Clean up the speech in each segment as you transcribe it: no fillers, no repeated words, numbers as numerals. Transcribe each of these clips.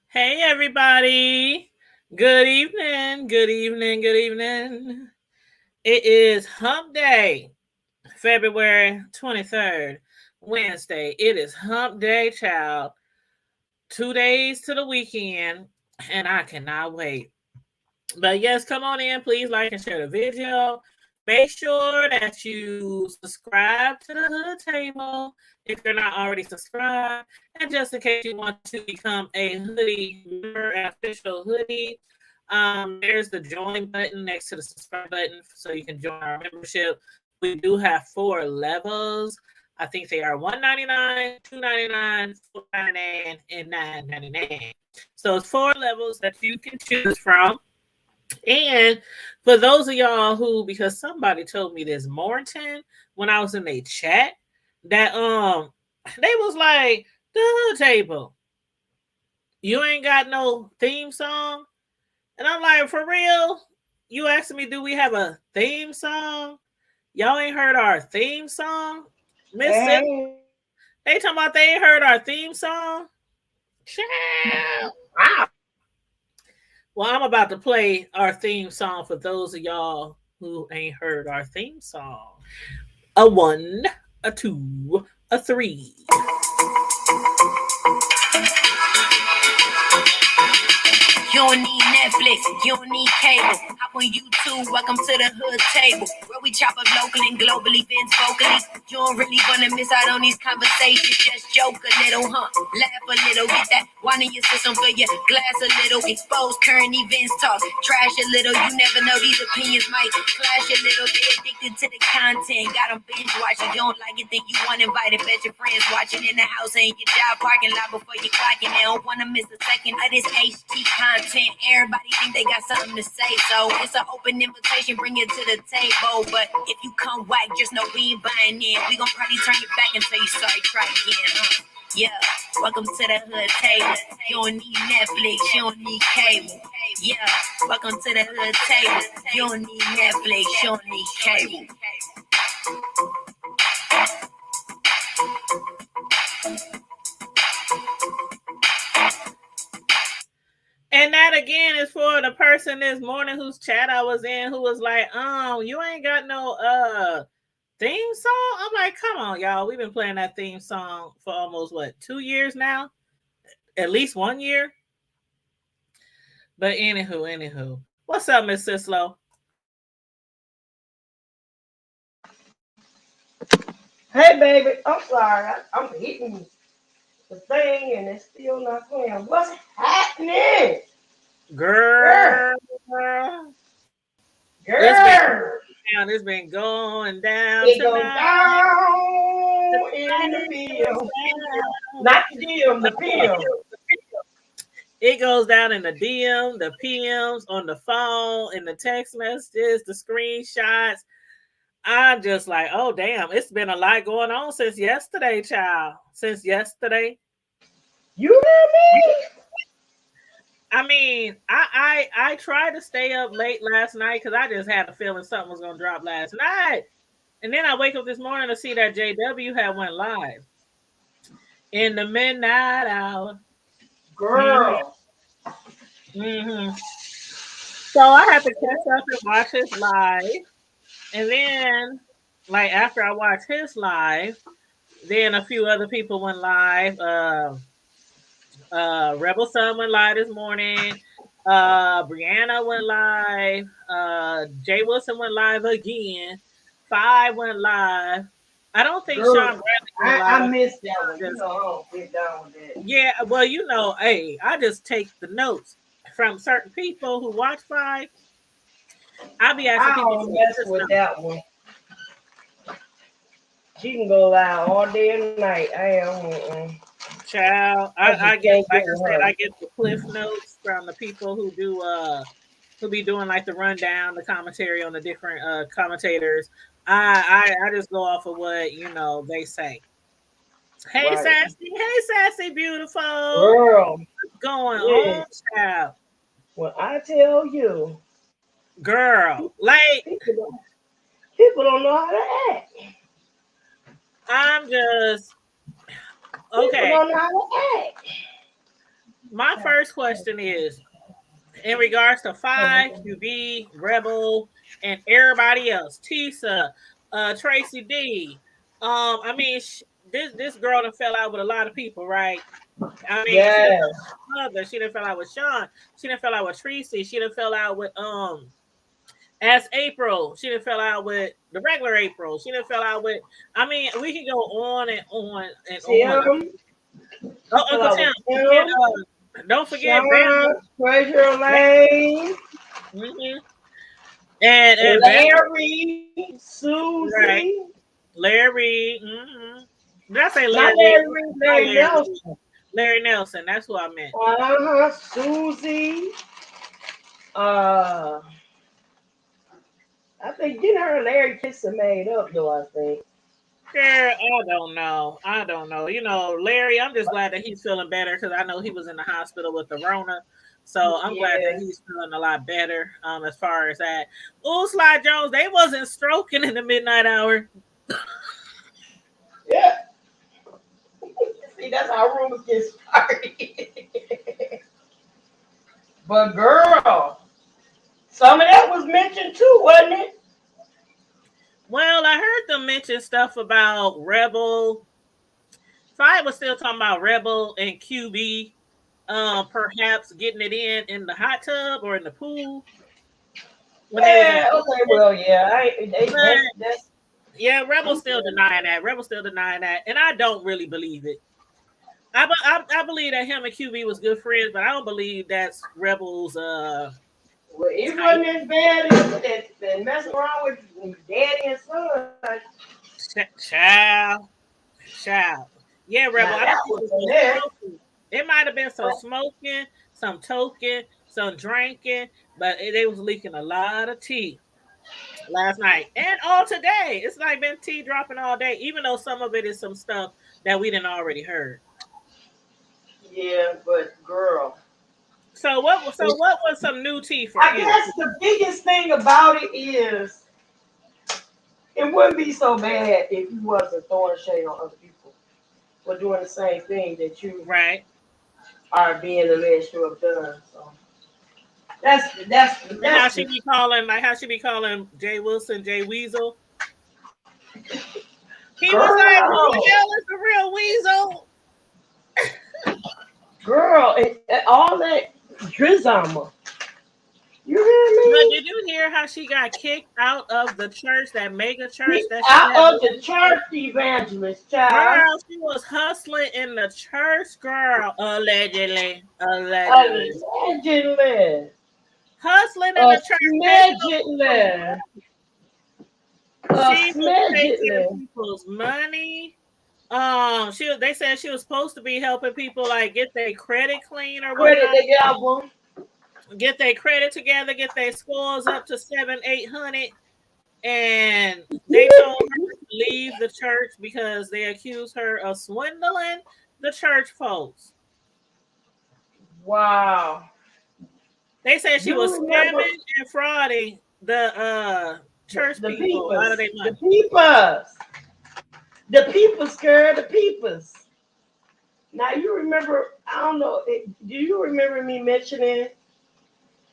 Hey, everybody. Good evening. Good evening. Good evening. It is Hump Day, February 23rd, Wednesday. It is Hump Day, child. 2 days to the weekend, and I cannot wait. But yes, come on in. Please like and share the video. Make sure that you subscribe to the Hood Table if you're not already subscribed. And just in case you want to become a hoodie member, an official hoodie, there's the join button next to the subscribe button so you can join our membership. We do have 4 levels. I think they are $1.99, $2.99, $4.99, and $9.99. So it's 4 levels that you can choose from. And for those of y'all who, because somebody told me this morning when I was in a chat that they was like, the Hood Table, you ain't got no theme song. And I'm like, for real? You asking me, do we have a theme song? Y'all ain't heard our theme song? Miss Sil- Hey, they talking about they ain't heard our theme song? Child. wow. Well, I'm about to play our theme song for those of y'all who ain't heard our theme song. A one, a two, a three. You don't need Netflix, you don't need cable. Hop on YouTube, welcome to the Hood Table, where we chop up local and global events vocally. You don't really wanna miss out on these conversations. Just joke a little, laugh a little, get that wine in your system, fill your glass a little, expose current events, talk trash a little. You never know, these opinions might clash a little. They addicted to the content, got them binge watching. You don't like it, think you want invited, bet your friends watching in the house and your job parking lot before you clocking. They don't wanna miss a second of this HT content. Everybody think they got something to say, so it's an open invitation, bring it to the table. But if you come whack, just know we ain't buying in. We gon' probably turn you back and tell you sorry, try again. Yeah, welcome to the Hood Table. You don't need Netflix, you don't need cable. Yeah, welcome to the Hood Table. You don't need Netflix, you don't need cable. And that again is for the person this morning whose chat I was in who was like, you ain't got no theme song? I'm like, come on, y'all. We've been playing that theme song for almost 2 years now? At least 1 year. But anywho. What's up, Miss Sislo? Hey, baby. I'm sorry. I'm hitting the thing and it's still not playing. What's happening? Girl, Girl. It's been girl. down. It's been going down It goes tonight. down in the Tonight it goes field. down. Not the DM, the field. It goes down in the DM, the PMs, on the phone, in the text messages, the screenshots. I'm just like, oh damn, it's been a lot going on since yesterday, child. Since yesterday. You hear me? I mean, I tried to stay up late last night because I just had a feeling something was gonna drop last night. And then I wake up this morning to see that JW had went live in the midnight hour. hmm Girl. hmm So I had to catch up and watch his live. And then, like after I watched his live, then a few other people went live. Rebel Sun went live this morning. Brianna went live. Jay Wilson went live again. Five went live. I don't think Sean Girl. Bradley went live. I I missed think that one. Sean You just know, I don't get down with that. yeah. Well, hey, I just take the notes from certain people who watch Five. I'll be asking I people for don't mess this with note. that one. She can go live all day and night. I am. Child, I I just get can't like get I with said, her. I get the cliff notes from the people who do who be doing like the rundown, the commentary on the different commentators. I just go off of what they say. Right. Hey sassy, beautiful. Girl, What's going yeah. on, child? When I tell you, Girl, like people don't know how to act. I'm just People okay. don't know how to act. My first question is in regards to Five, QB, Rebel, and everybody else. Tisa, Tracy D. I mean, this girl done fell out with a lot of people, right? I mean, she done Yes. fell out with her mother. She done fell out with Sean. She done fell out with Tracy. She done fell out with as April. She done fell out with the regular April. She done fell out with. I mean, we can go on and on and on. Tim. Oh, Fill Uncle out Tim. with Tim. Don't forget Sean. Bama. Treasure Lane. Mm-hmm. And Bama. Larry. Susie. Right. Larry. Mm-hmm. Did I say Not Larry? Larry Reed, Not Larry Larry. Nelson. Larry Nelson. That's who I meant. Susie. Uh, I think didn't her and Larry kiss are made up though. I think. Girl, I don't know. I don't know. You know, Larry, I'm just glad that he's feeling better because I know he was in the hospital with the Rona. So I'm glad that Yeah. he's feeling a lot better as far as that. Ooh, Sly Jones, they wasn't stroking in the midnight hour. Yeah. See, that's how rumors get started. But girl, some of that was mentioned too, wasn't it? Well, I heard them mention stuff about Rebel. Five was still talking about Rebel and QB, perhaps getting it in the hot tub or in the pool when they was in Yeah. Okay. Well, yeah. but That's. yeah, Rebel still denying that. Rebel still denying that, and I don't really believe it. I believe that him and QB was good friends, but I don't believe that's Rebel's Well, it type. wasn't as bad as messing around with daddy and son. Child, child. Yeah, Rebel. Now I that think it was was in some there. smoking. It might have been some smoking, some toking, some drinking, but they was leaking a lot of tea last night and all today. It's like been tea dropping all day, even though some of it is some stuff that we didn't already heard. Yeah, but girl. So what? So what was some new tea for I you? guess the biggest thing about it is it wouldn't be so bad if you wasn't throwing shade on other people or doing the same thing that you Right. are being alleged to have done. So that's And how that's she the be calling, like how she be calling Jay Wilson, Jay Weasel. He was like, "Who the girl, hell is the real Weasel?" girl, and all that drizama. You But hear me? did you hear how she got kicked out of the church, that mega church She that she out had of the belonged to? church evangelist, child. Girl, she was hustling in the church, girl. Allegedly, allegedly, Allegedly. hustling in A the church, taking those people's smedgetly. money. A She was taking smedgetly. people's money. They said she was supposed to be helping people like get their credit clean or Credit whatnot, the album. get their credit together, get their scores up to 700, 800, and they told her to leave the church because they accused her of swindling the church folks. Wow. They said she was You remember scamming and frauding the church the people out of peepers. their The money. peepers. The peepers, girl. The peepers. Now you remember, I don't know, do you remember me mentioning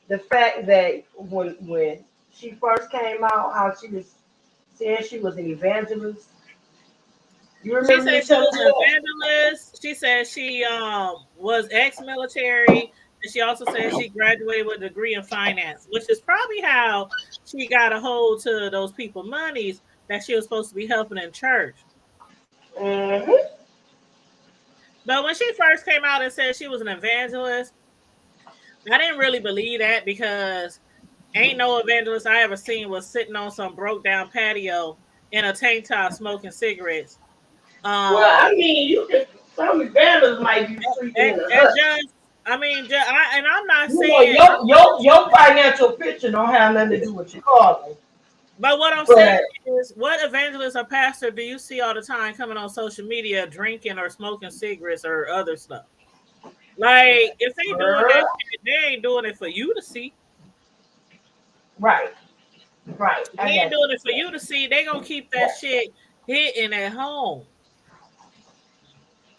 the fact that when she first came out, how she was saying she was an evangelist? You She remember said me she telling was you an that? evangelist. She said she was ex-military, and she also said she graduated with a degree in finance, which is probably how she got a hold to those people monies that she was supposed to be helping in church. Mm-hmm. But when she first came out and said she was an evangelist, I didn't really believe that because ain't no evangelist I ever seen was sitting on some broke down patio in a tank top smoking cigarettes. Well, I Um, mean, you can. Some evangelists might be sleeping in a and hut. just I mean, and I'm not You know, saying, your financial picture don't have nothing to do with your calling. but what I'm saying But is, what evangelist or pastor do you see all the time coming on social media drinking or smoking cigarettes or other stuff? Like, if they doing that girl, shit, they ain't doing it for you to see. right, right. They I ain't got you. doing it for you to see. They gonna keep that shit hidden at home.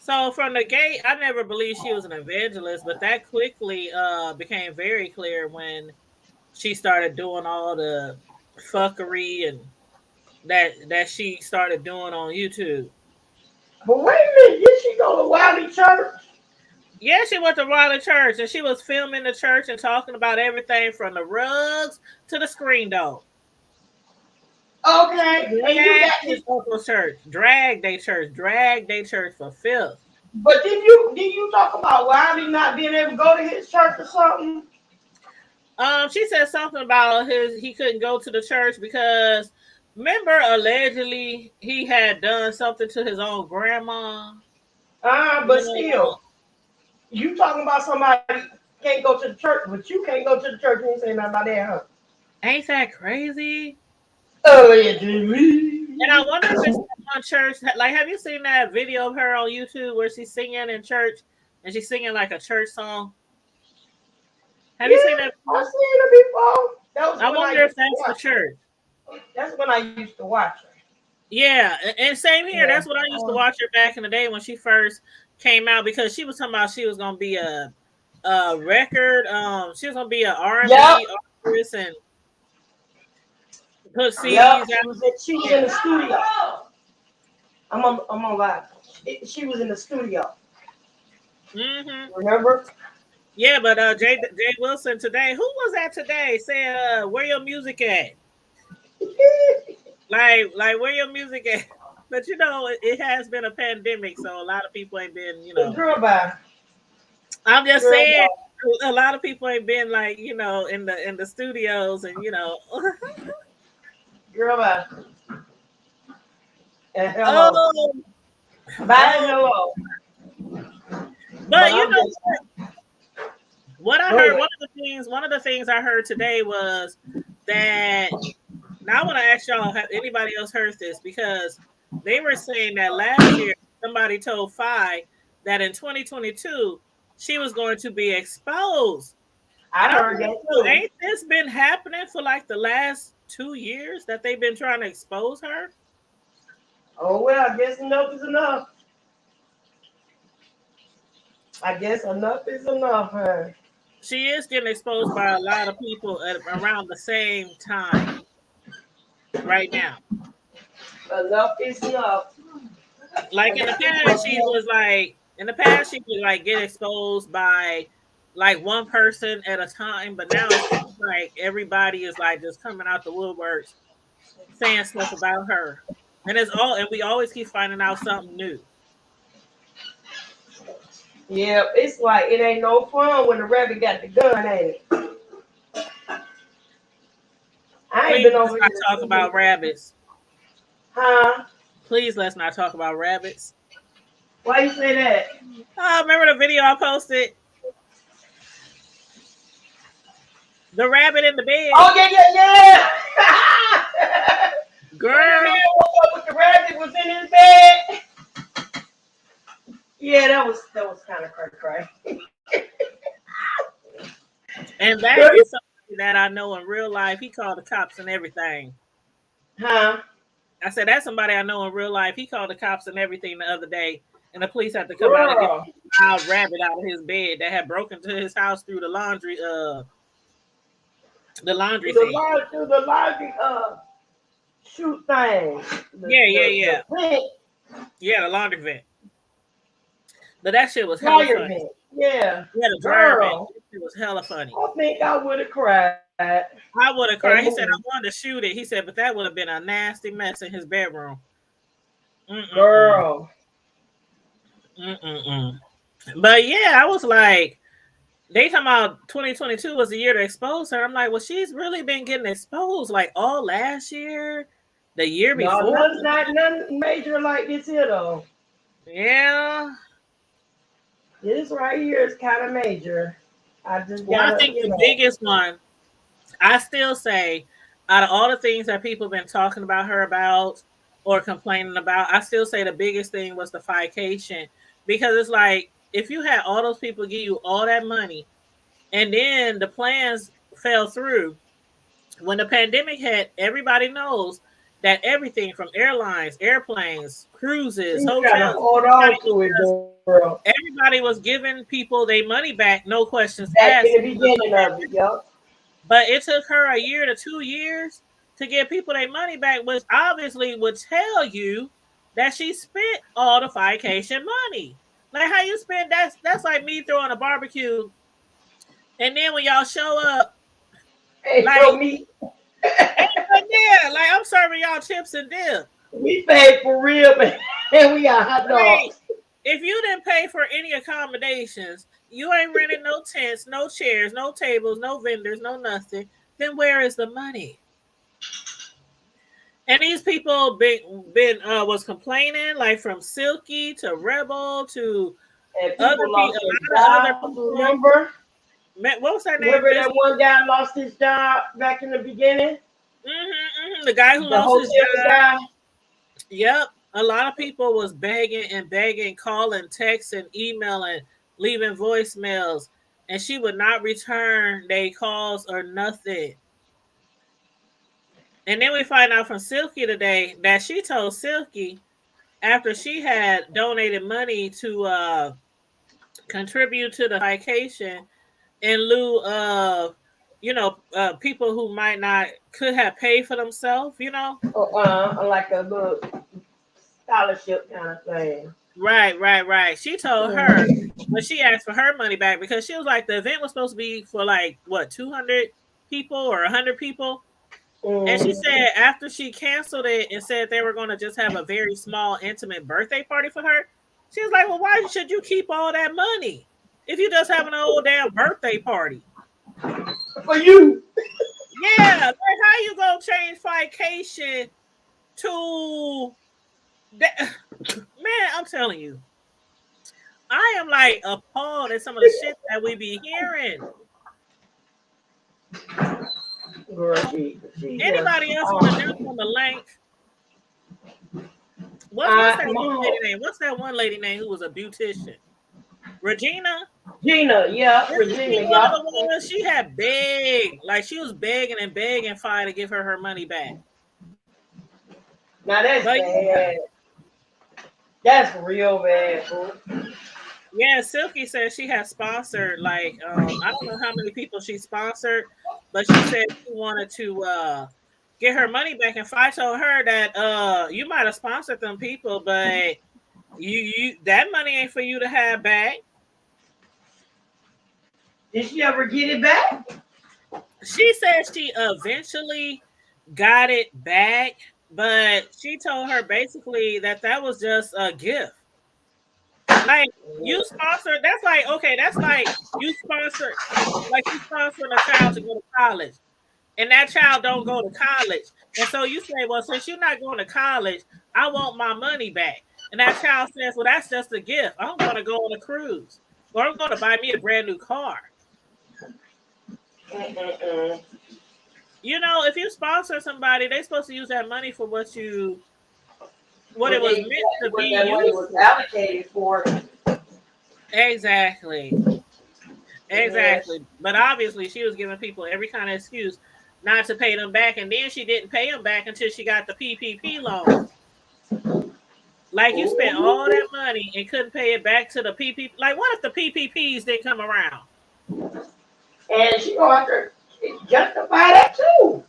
So from the gate, I never believed she was an evangelist, but that quickly became very clear when she started doing all the fuckery and that she started doing on YouTube. But wait a minute, did she go to Wiley Church? Yeah, she went to Raleigh Church and she was filming the church and talking about everything from the rugs to the screen door. Okay, and you Drag got his this. uncle's church, drag they church for filth. But did you talk about Wiley not being able to go to his church or something? She said something about he couldn't go to the church because remember allegedly he had done something to his own grandma. But You know, still, you talking about somebody can't go to the church, but you can't go to the church and you ain't say nothing about that, huh? ain't that crazy? And I Allegedly. wonder if it's on church. Like, have you seen that video of her on YouTube where she's singing in church and she's singing like a church song? Have you seen Yeah, that I've before? seen her before. That was I when I wonder if used to that's the watch her. church. That's when I used to watch her. Yeah, and same here. Yeah. That's what I used to watch her back in the day when she first came out because she was talking about she was gonna be a record. She was gonna be an R and Yep. B artist and put Yep. CDs She was in, she was out. in the studio. I'm on live. She was in the studio. Mm-hmm. Remember? Yeah, but Jay Wilson today. Who was that today? Saying where your music at? Like where your music at? But it has been a pandemic, so a lot of people ain't been. Girl, bye. I'm just Girl, saying, bye. a lot of people ain't been like in the studios and Girl, bye. And hello. oh Bye and oh. hello. But But I'm just what I go heard, ahead. one of the things I heard today was that. Now I want to ask y'all, have anybody else heard this? Because they were saying that last year somebody told Fi that in 2022 she was going to be exposed. And I I'm heard like, that well, too. ain't this been happening for like the last 2 years that they've been trying to expose her? Oh well, I guess enough is enough. I guess enough is enough, huh? She is getting exposed by a lot of people around the same time right now. Enough is enough. Like I in the guess it's past, enough. she would like get exposed by like one person at a time, but now it seems like everybody is like just coming out the woodworks saying stuff about her. And we always keep finding out something new. Yeah, it's like it ain't no fun when the rabbit got the gun, ain't it? I ain't Please been let's over not here talk seeing, about rabbits. huh? Please let's not talk about rabbits. Why you say that? Oh, remember the video I posted? The rabbit in the bed. Oh yeah, yeah, yeah. When the man Girl, woke up with the rabbit was in his bed. Yeah, that was kind of cray. and that is somebody that I know in real life. He called the cops and everything. Huh? I said, that's somebody I know in real life. He called the cops and everything the other day, and the police had to come out and get Girl. a wild rabbit out of his bed that had broken to his house through the laundry thing. Through the logic shoot thing. The Yeah, yeah, the yeah. the vent, Yeah, the laundry vent. But that shit was hella dryer funny. vent. Yeah. Yeah, the dryer vent. Girl. It was hella funny. I think I would have cried. I would have That cried. He said, I movie. wanted to shoot it. He said, but that would have been a nasty mess in his bedroom. Mm-mm-mm. Girl. Mm-mm-mm. But yeah, I was like, they talking about 2022 was the year to expose her. I'm like, well, she's really been getting exposed like all last year, the year No, before. nothing major like this here though. Yeah. This right here is kind of major. I just Well, I gotta, think the biggest one, I still say, out of all the things that people have been talking about her about or complaining about, I still say the biggest thing was the fication. Because it's like, if you had all those people give you all that money and then the plans fell through, when the pandemic hit, everybody knows that everything from airlines, airplanes, cruises, she's trying to hotels, hold everybody on to it, just though. Girl, Everybody was giving people their money back, no questions back asked. in the beginning of it, yup. But it took her a year to 2 years to give people their money back, which obviously would tell you that she spent all the vacation money. Like how you spend that's like me throwing a barbecue, and then when y'all show up, Hey, like so me, ain't nothing there. Like I'm serving y'all chips and dip. we paid for real, man. And we got hot Like dogs. if you didn't pay for any accommodations, you ain't rented no tents, no chairs, no tables, no vendors, no nothing. Then where is the money? And these people been was complaining, like from Silky to Rebel to And other people people, lost their a lot of other jobs, people. remember? What was her name? Remember Miss. that one guy lost his job back in the beginning? The guy who The lost his hotel job. guy? Yep, a lot of people was begging and begging, calling, texting, emailing, leaving voicemails, and she would not return their calls or nothing. And then we find out from Silky today that she told Silky after she had donated money to contribute to the vacation in lieu of people who might not could have paid for themselves, Like a little scholarship kind of thing. right. She told her, Mm-hmm. but she asked for her money back because she was like, the event was supposed to be for like what, 200 people or 100 people. And she Mm-hmm. said after she canceled it and said they were going to just have a very small intimate birthday party for her, she was like, well, why should you keep all that money if you just having a whole damn birthday party? For you. Yeah, like how you gonna change vacation to that? Man, I'm telling you, I am like appalled at some of the shit that we be hearing. Girl, she just, Anybody else want to jump on the link? What's that one mom, lady name? What's that one lady name who was a beautician? Regina? Gina, yeah, Isn't she Regina, one of yeah. the ones she had begged? Like she was begging and begging Fi to give her money back. Now that's But yeah. bad. That's real bad, boo. Yeah, Silky said she has sponsored like I don't know how many people she sponsored, but she said she wanted to get her money back. And Fi told her that you might have sponsored them people, but you that money ain't for you to have back. Did she ever get it back? She said she eventually got it back, but she told her basically that was just a gift. Like you sponsor, that's like okay, that's like you sponsoring a child to go to college, and that child don't go to college, and so you say, well, since you're not going to college, I want my money back, and that child says, well, that's just a gift. I'm going to go on a cruise, or I'm going to buy me a brand new car. Mm-mm-mm. If you sponsor somebody, they're supposed to use that money for what it What was they meant to what be that money used was for. allocated for. Exactly. Yes. Exactly. But obviously, she was giving people every kind of excuse not to pay them back. And then she didn't pay them back until she got the PPP loan. Like you spent all Ooh. that money and couldn't pay it back to the PPP. Like, what if the PPPs didn't come around? And she gonna have to justify that too.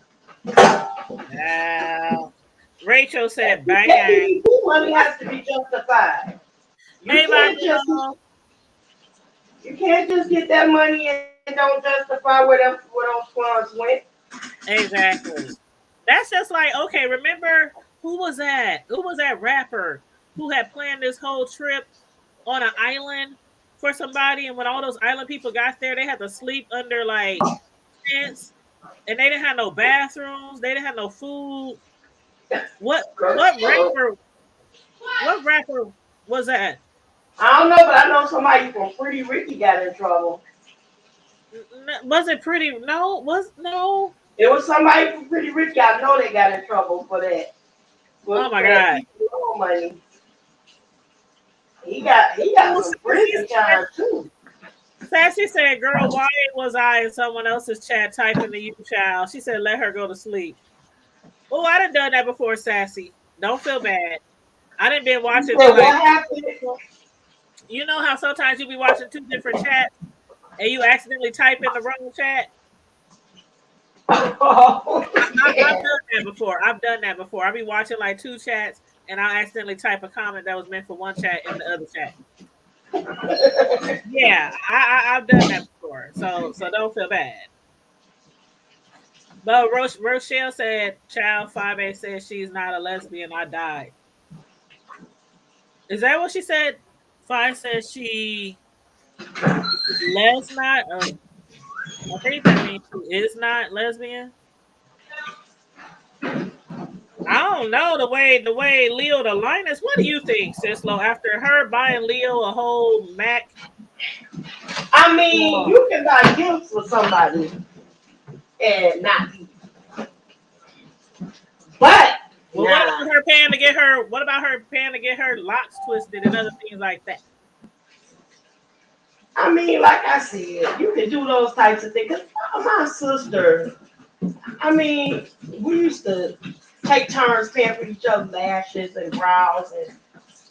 Now, Rachel That, said, that bang. PPP money has to be justified. You Hey, my can't just girl. you can't just get that money and don't justify where those funds went. Exactly. That's just like, okay, remember who was that? Who was that rapper who had planned this whole trip on an island for somebody? And when all those island people got there, they had to sleep under like tents and they didn't have no bathrooms, they didn't have no food. What what rapper what rapper was that? I don't know, but I know somebody from Pretty Ricky got in trouble. Was it pretty? No, was no. It was somebody from Pretty Ricky. I know they got in trouble for that. Oh my For that god. people loan money. He got Well, some prison time too. Sassy said, girl, why was I in someone else's chat typing to you, child? She said, let her go to sleep. Oh, I done done that before, Sassy. Don't feel bad. I didn't been You watching said till like what happened? You know how sometimes you be watching two different chats and you accidentally type in the wrong chat? Oh, I've yeah. done that before. I've done that before. I be watching like two chats and I'll accidentally type a comment that was meant for one chat in the other chat. Yeah, I've done that before. So don't feel bad. But Rochelle said, "Child 5A says she's not a lesbian. I died." Is that what she said? Five says she les not. I think that means she is not lesbian. I don't know the way Leo the Linus. What do you think, Sislo? After her buying Leo a whole Mac, I mean, you can buy gifts for somebody and not eat. But well, what nah. about her paying to get her? What about her paying to get her locks twisted and other things like that? I mean, like I said, you can do those types of things. 'Cause my sister, I mean, we used to take turns paying for each other's lashes and brows and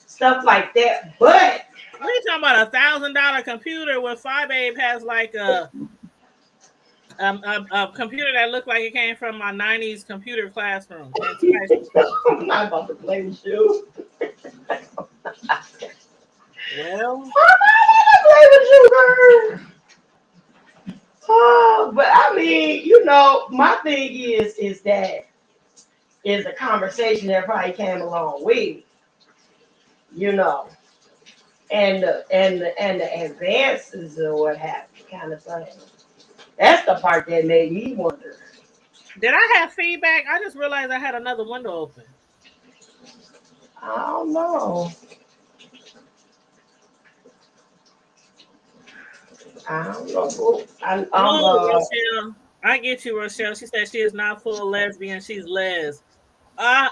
stuff like that. But We talking about $1,000 computer where 5 Abe has like a computer that looked like it came from my '90s computer classroom in high school. I'm not about to play with you. Well, I'm not gonna play with you, girl. Oh, but I mean, my thing is that is a conversation that probably came along with, you know, and the advances or what have you, kind of thing. That's the part that made me wonder. did I have feedback? I just realized I had another window open. I don't know. I don't know. Oh, Rochelle. I get you, Rochelle. She said she is not full lesbian. She's les. Uh,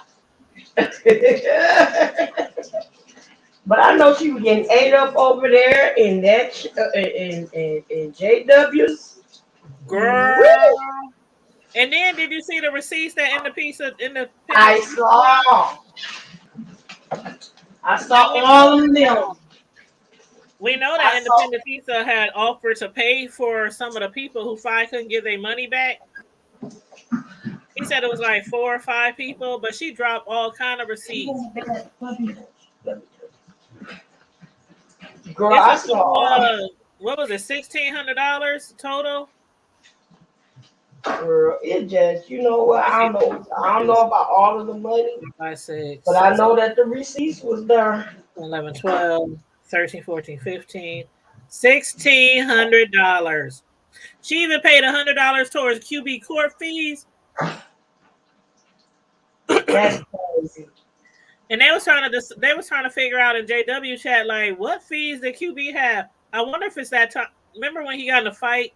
But I know she was getting ate up over there in that in JW's. girl. And then did you see the receipts that in the piece of I independent? saw. I Now saw all of them. we know that I saw. Independent Pizza had offered to pay for some of the people who five couldn't give their money back. He said it was like 4 or 5 people, but she dropped all kind of receipts. Girl, It's I a saw total all. of what was it, $1,600 total? Girl, it just, you know what? Let's see, I don't know about all of the money, 5, 6, but I 6, know that the receipts was there. 11, 12, 13, 14, 15, $1,600. She even paid $100 towards QB court fees. That's crazy. And they was trying to figure out in JW chat like what fees did QB have. I wonder if it's that time. Remember when he got in a fight?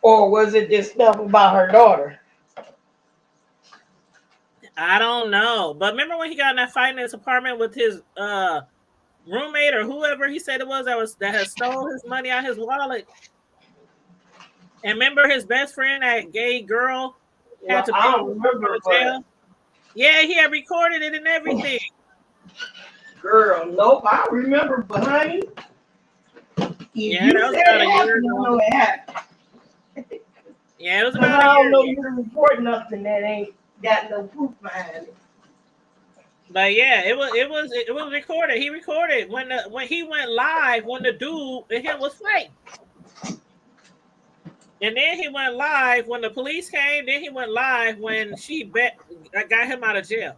Or was it this stuff about her daughter? I don't know. But remember when he got in that fight in his apartment with his roommate or whoever he said it was that had stole his money out of his wallet? And remember his best friend, that gay girl, had Well, to I bring don't him remember, to jail? Yeah, he had recorded it and everything. girl, nope, I don't remember, but honey, if Yeah, you that said was about it a year happened, I ago. know it happened. Yeah, it was Because about I a don't year know ago. you to report nothing that ain't got no proof behind it. But yeah, it was recorded. He recorded when he went live when the dude and him was fighting. And then he went live when the police came. Then he went live when got him out of jail.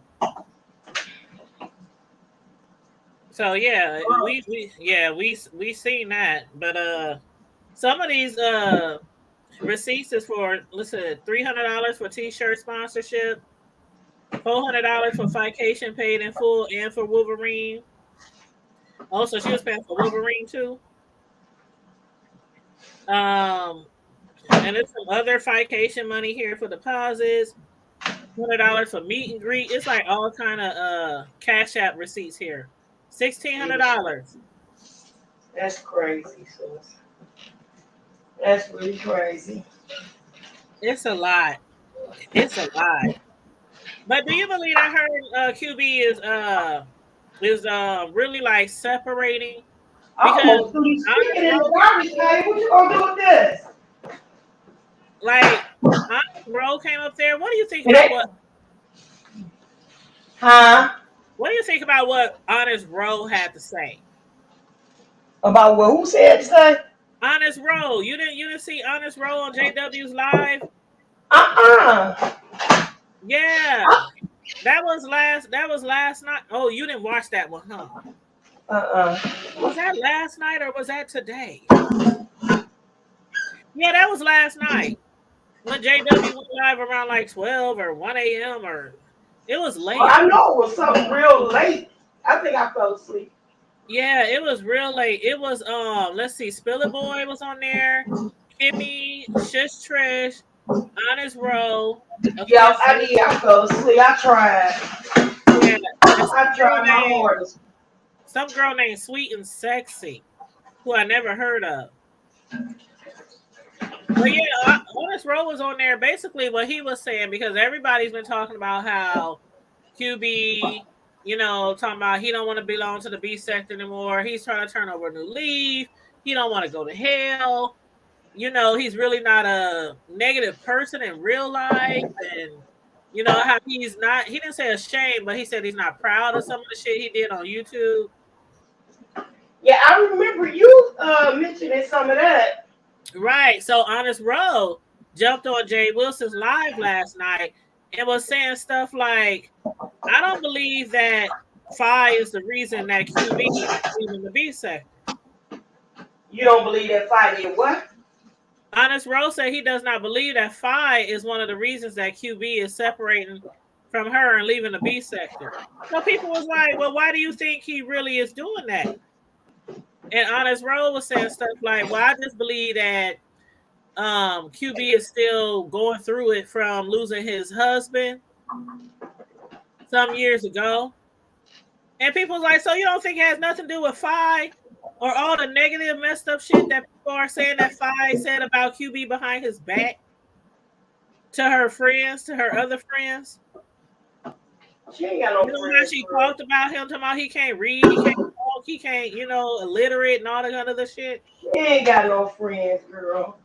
So yeah, we seen that. But some of these receipts is for, listen, $300 for t-shirt sponsorship, $400 for vacation paid in full, and for Wolverine. Also, she was paying for Wolverine too. Um, and there's some other vacation money here for deposits. $100 for meet and greet. It's like all kind of cash app receipts here. $1,600. That's crazy, sis. That's really crazy. It's a lot. It's a lot. But do you believe I heard QB is is really like separating I because almost threw these Honest chicken in the Roll, garbage can. What you gonna do with this? like Honest Roll came up there. What do you think And about they, huh? what Honest Roll had to say? About what? Who said today? Honest Roll, you didn't see Honest Roll on JW's live? Uh-uh. Yeah. That was last night. Oh, you didn't watch that one, huh? Uh-uh. Was that last night or was that today? Yeah, that was last night. When JW went live around like 12 or 1 a.m. or it was Well, late. I know it was something real late. I think I fell asleep. Yeah, it was real late. It was let's see, Spillit Boy was on there, Kimmy, Shush Trish, Honest Row, of Yeah, course, I fell asleep. I tried. yeah, and I tried my hardest. some girl named Sweet and Sexy, who I never heard of. But yeah, Honest Row was on there. Basically, what he was saying because everybody's been talking about how QB, talking about he don't want to belong to the B sector anymore. He's trying to turn over a new leaf. He don't want to go to hell. He's really not a negative person in real life, and how he's not. He didn't say ashamed, but he said he's not proud of some of the shit he did on YouTube. Yeah, I remember you mentioning some of that. Right. So Honest Row jumped on Jay Wilson's live last night and was saying stuff like, I don't believe that Phi is the reason that QB is leaving the B sector. You don't believe that fight did what? Honest Row said he does not believe that Phi is one of the reasons that QB is separating from her and leaving the B sector. So people was like, well, why do you think he really is doing that? And Honest Row was saying stuff like, well, I just believe that QB is still going through it from losing his husband some years ago. And people's like, so you don't think it has nothing to do with Phi or all the negative messed up shit that people are saying that Phi said about QB behind his back to her friends, to her other friends? She ain't got You no know how friends she for real. talked about him, talking about he can't read, he can't talk, he can't, illiterate and all that other shit. She ain't got no friends, girl.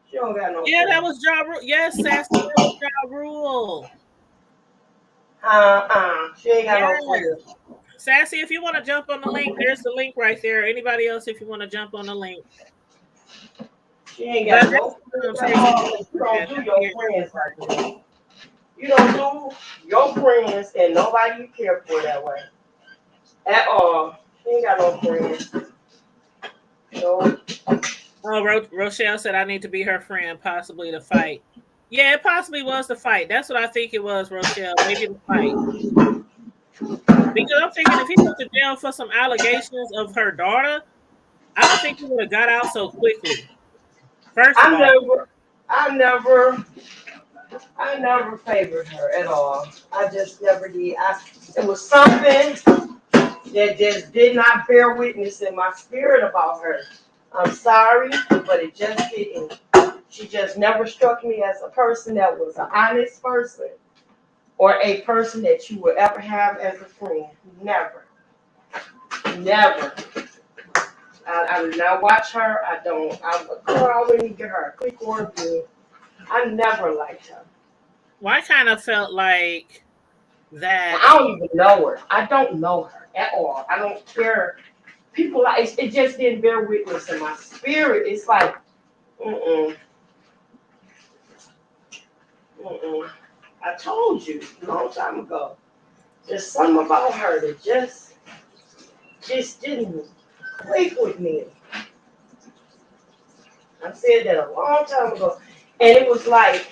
She don't got no Yeah, that friends. was Ja Rule. Yes, Sassy, that was Ja Rule. She ain't got no Yes. friends. Sassy, if you want to jump on the link, there's the link right there. Anybody else, if you want to jump on the link. She ain't But got that's no friends at Tracy all. Morgan, You don't man. do your friends like that. You don't do your friends and nobody you care for that way. At all. She ain't got no friends. No. Oh, Rochelle said I need to be her friend, possibly to fight. Yeah, it possibly was the fight. That's what I think it was, Rochelle. Maybe the fight. Because I'm thinking if he went to jail for some allegations of her daughter, I don't think he would have got out so quickly. First of I all. never, I never, I never favored her at all. I just never did. It was something that just did not bear witness in my spirit about her. I'm sorry, but it just didn't. She just never struck me as a person that was an honest person or a person that you would ever have as a friend. Never. Never. I do not watch her. I don't. I wouldn't give her a quick word view. I never liked her. Well, I kind of felt like And that. I don't even know her. I don't know her at all. I don't care. People like it just didn't bear witness in my spirit. It's like, mm-mm, mm-mm. I told you a long time ago. There's something about her that just didn't click with me. I said that a long time ago. And it was like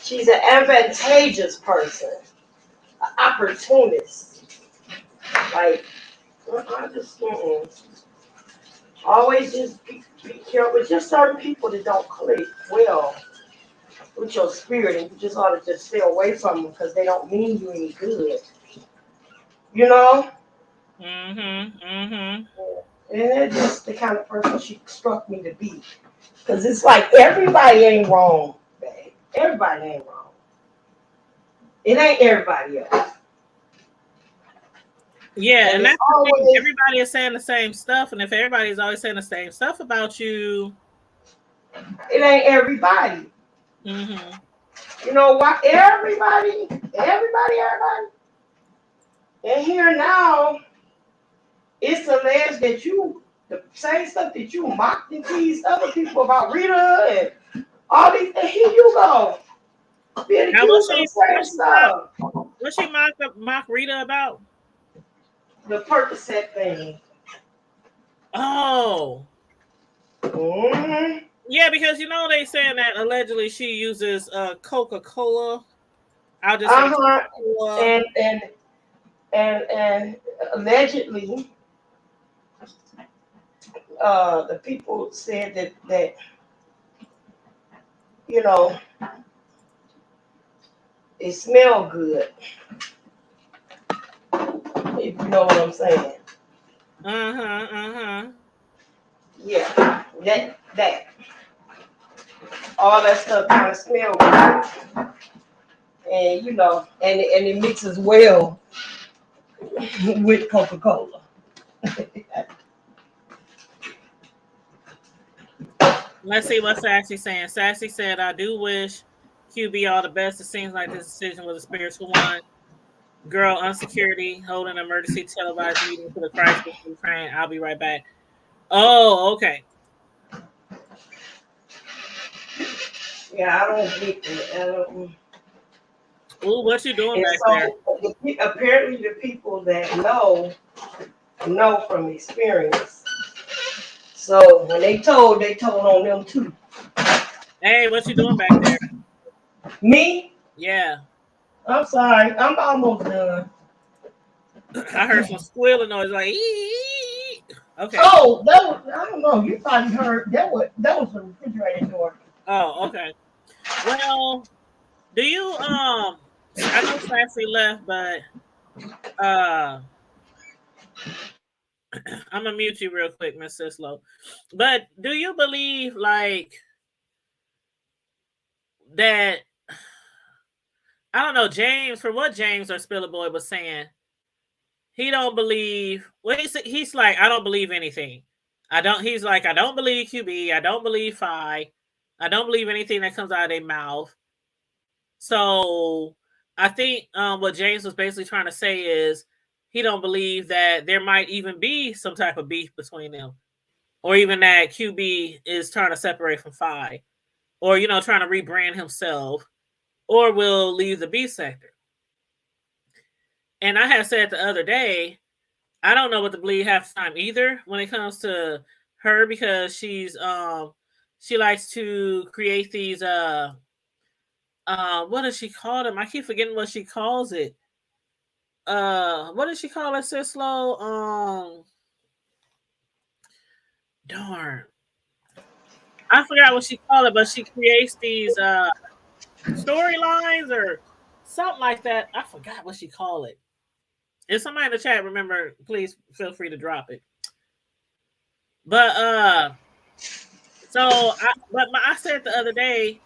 she's an advantageous person, an opportunist. Like, I just always just be careful. It's just certain people that don't click well with your spirit, and you just ought to just stay away from them because they don't mean you any good. You know? Mm-hmm. Mm-hmm. And that's just the kind of person she struck me to be. Because it's like everybody ain't wrong, babe. Everybody ain't wrong. It ain't everybody else. Yeah, And and it's that's the thing. always, Everybody is saying the same stuff, and if everybody's always saying the same stuff about you, it ain't everybody. mm-hmm. You know why? Everybody. And here now, it's alleged that you, the same stuff that you mocked and teased other people about Rita and all these, and here you go, being Now, what accused of the she same what she mock stuff. what she mock Rita about? The Percocet thing. Oh, Mm-hmm. yeah, because they saying that allegedly she uses Coca-Cola. I'll just say Uh-huh. Coca-Cola. And allegedly, the people said that you know it smelled good. If you know what I'm saying. Uh-huh, uh-huh. Yeah, that all that stuff kind of smell good, and and it mixes well with Coca Cola. Let's see what Sassy saying. Sassy said, I do wish QB all the best. It seems like this decision was a spiritual one. Girl, unsecurity, holding an emergency televised meeting for the crisis in Ukraine. I'll be right back. Oh, okay. Yeah, I don't get it. Ooh, what you doing And back there? so apparently the people that know from experience. So when they told on them too. Hey, what you doing back there? Me, Yeah. I'm sorry, I'm almost done. I heard some squealing noise like ee. Okay. Oh, that was, I don't know. You probably heard that was the refrigerator door. Oh, okay. Well, do you I know Sassy left, but uh I'm gonna mute you real quick, Miss Sislo. But do you believe like that I don't know, James, for what James or Spiller Boy was saying, he don't believe well he's like, I don't believe anything. He's like, I don't believe QB, I don't believe Phi, I don't believe anything that comes out of their mouth. So I think what James was basically trying to say is he don't believe that there might even be some type of beef between them, or even that QB is trying to separate from Phi, or trying to rebrand himself, or will leave the B sector. And I had said the other day, I don't know what to believe half the time either when it comes to her, because she likes to create these what does she call them? I keep forgetting what she calls it. What did she call it, Sislo? Darn. I forgot what she called it, but she creates these storylines or something like that. I forgot what she called it. If somebody in the chat remember, please feel free to drop it. But I said the other day,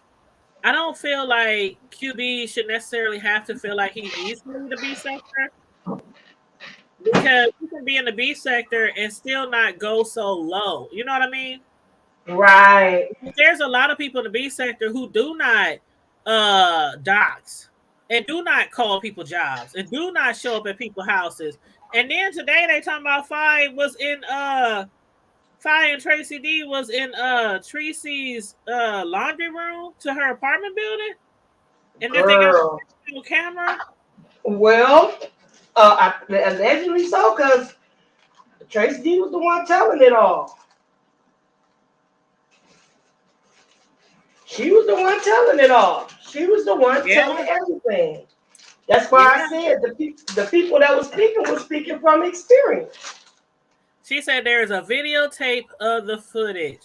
I don't feel like QB should necessarily have to feel like he needs to leave the B sector, because you can be in the B sector and still not go so low. You know what I mean? Right. There's a lot of people in the B sector who do not dox and do not call people jobs and do not show up at people's houses. And then today they talking about Fi and Tracy D was in Tracy's laundry room to her apartment building, and that they got Girl. on camera. Well, allegedly so, because Tracy D was the one telling it all. She was the one telling it all. She was the one Yeah, telling everything. That's why I yeah. said the people that were speaking from experience. She said there is a videotape of the footage.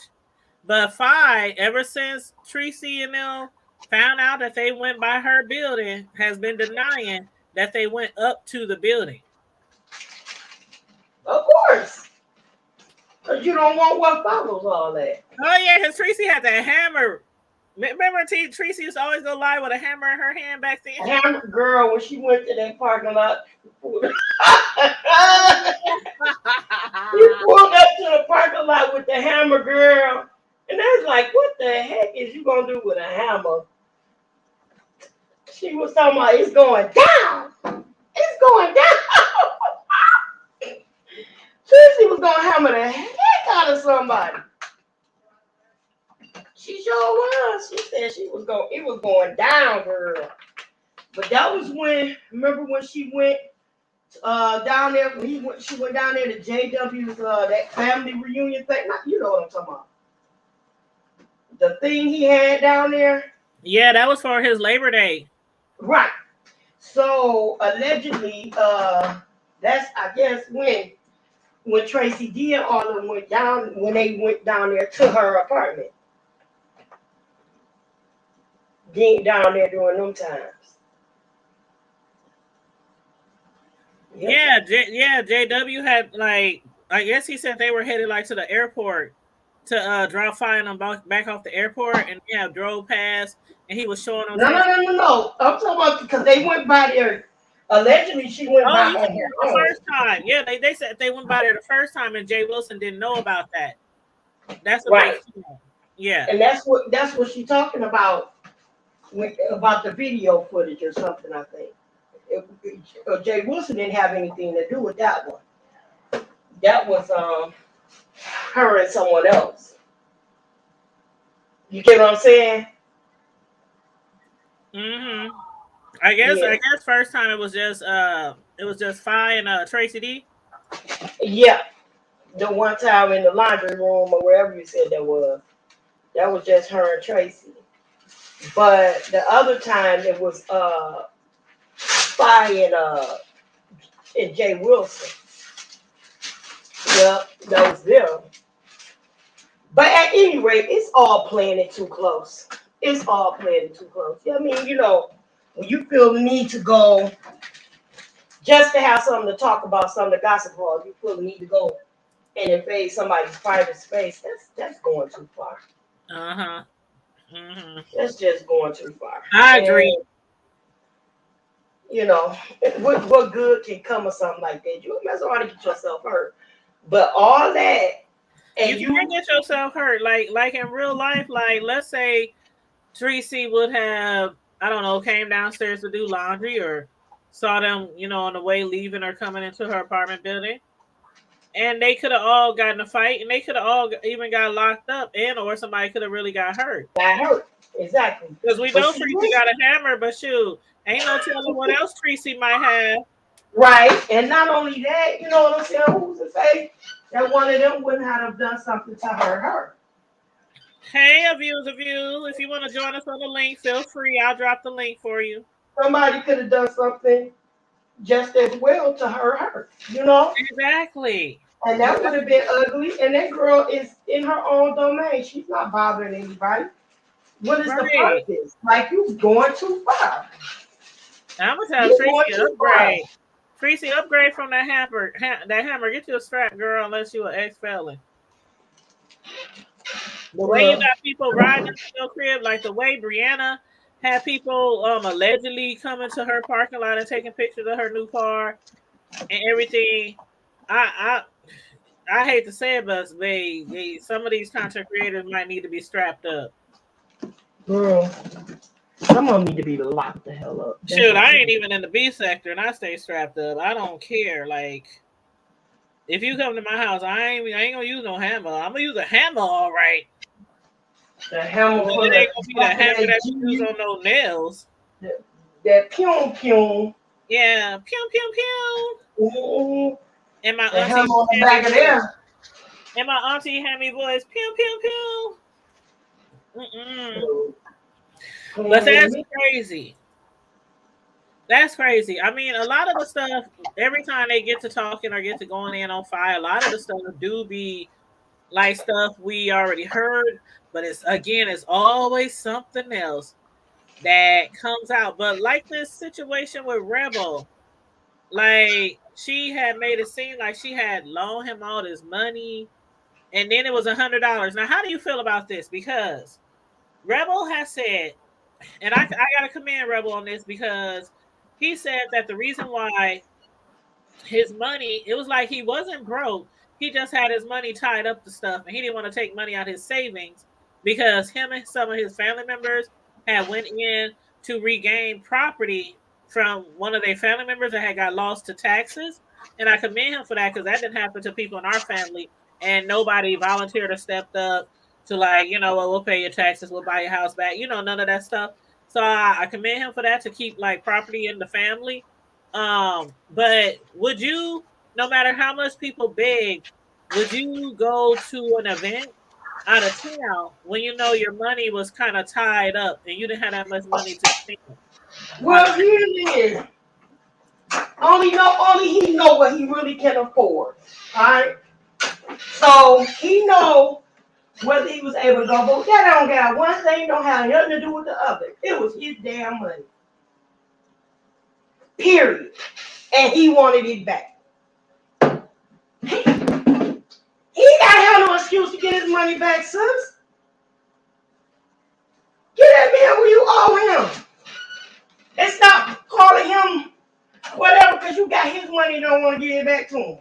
But Fi, ever since Tracy and them found out that they went by her building, has been denying that they went up to the building. Of course. Because you don't want what follows all that. Oh yeah, because Tracy had that hammer Remember Tracy used to always go live with a hammer in her hand back then? Hammer girl, when she went to that parking lot, she pulled up to the parking lot with the hammer, girl. And I was like, what the heck is you gonna do with a hammer? She was talking about it's going down. It's going down. Tracy was gonna hammer the heck out of somebody. She sure was. She said she was going. It was going down, girl. But that was when. Remember when she went down there? She went down there to JW's that family reunion thing. You know what I'm talking about? The thing he had down there. Yeah, that was for his Labor Day. Right. So allegedly, that's I guess when Tracy D and all of them went down when they went down there to her apartment. Being down there during them times. Yep. Yeah, JW had like I guess he said they were headed like to the airport to drop flying them back off the airport, and yeah, drove past, and he was showing them. No. I'm talking about because they went by there. Allegedly, she went by on her the first time. Yeah, they said they went by there the first time, and Jay Wilson didn't know about that. That's what right. They said. Yeah, and that's what she's talking about about the video footage or something. I think Jay Wilson didn't have anything to do with that one. That was her and someone else. You get what I'm saying? Mm-hmm. I guess first time it was just Fi and Tracy D. Yeah. The one time in the laundry room or wherever you said that was just her and Tracy. But the other time it was Fi and Jay Wilson. Yep, that was them. But at any rate, it's all playing it too close. It's all playing it too close. I mean, you know, when you feel the need to go just to have something to talk about, something to gossip about, you feel the need to go and invade somebody's private space. That's going too far. Uh-huh. Mm-hmm. That's just going too far. I agree. And, you know, what good can come of something like that? You mess around and get yourself hurt. But all that, and you can't get yourself hurt. Like in real life, like let's say Tracy would have, I don't know, came downstairs to do laundry or saw them, you know, on the way leaving or coming into her apartment building. And they could have all gotten a fight, and they could have all even got locked up, and or somebody could have really got hurt. Exactly. Because we know Tracy got a hammer, but shoot, ain't no telling what else Tracy might have. Right, and not only that, you know what I'm saying? Who's to say that one of them wouldn't have done something to hurt her? Hey, of you, if you want to join us on the link, feel free. I'll drop the link for you. Somebody could have done something just as well to her, you know? Exactly. And that would have been ugly. And that girl is in her own domain. She's not bothering anybody. What is the purpose? Like, you going too far. I'm going to tell Tracy upgrade. Tracy, upgrade from that hammer. Get you a strap, girl, unless you're an ex-felon. The way you got people riding into your crib, like the way Brianna had people allegedly coming to her parking lot and taking pictures of her new car and everything. I hate to say it, but some of these content creators might need to be strapped up. Girl, some of them need to be locked the hell up. Shoot, I ain't even in the B sector and I stay strapped up. I don't care. Like, if you come to my house, I ain't gonna use no hammer. I'm gonna use a hammer, all right. The hammer. It ain't gonna be the hammer that you use on no nails. That pew pew. Yeah, pew pew pew. Mm-hmm. And my auntie on the back of there. And my auntie had me voice pew pew pew. Mm-mm. But that's crazy. That's crazy. I mean, a lot of the stuff, every time they get to talking or get to going in on fire, a lot of the stuff do be like stuff we already heard, but it's always something else that comes out. But like this situation with Rebel, like she had made it seem like she had loaned him all this money, and then it was $100. Now, how do you feel about this? Because Rebel has said, and I got to commend Rebel on this because he said that the reason why his money, it was like he wasn't broke. He just had his money tied up to stuff and he didn't want to take money out his savings because him and some of his family members had went in to regain property from one of their family members that had got lost to taxes. And I commend him for that because that didn't happen to people in our family and nobody volunteered or stepped up to like, well, we'll pay your taxes, we'll buy your house back, none of that stuff. So I commend him for that to keep like property in the family. But would you, no matter how much people beg, would you go to an event out of town when you know your money was kind of tied up and you didn't have that much money to spend out of Well, here it is. Only he know what he really can afford. All right. So he know whether he was able to go, but that don't got one thing don't have nothing to do with the other. It was his damn money. Period. And he wanted it back. He got have no excuse to get his money back, sis. Get that man where you owe him. And stop calling him whatever because you got his money and don't want to give it back to him.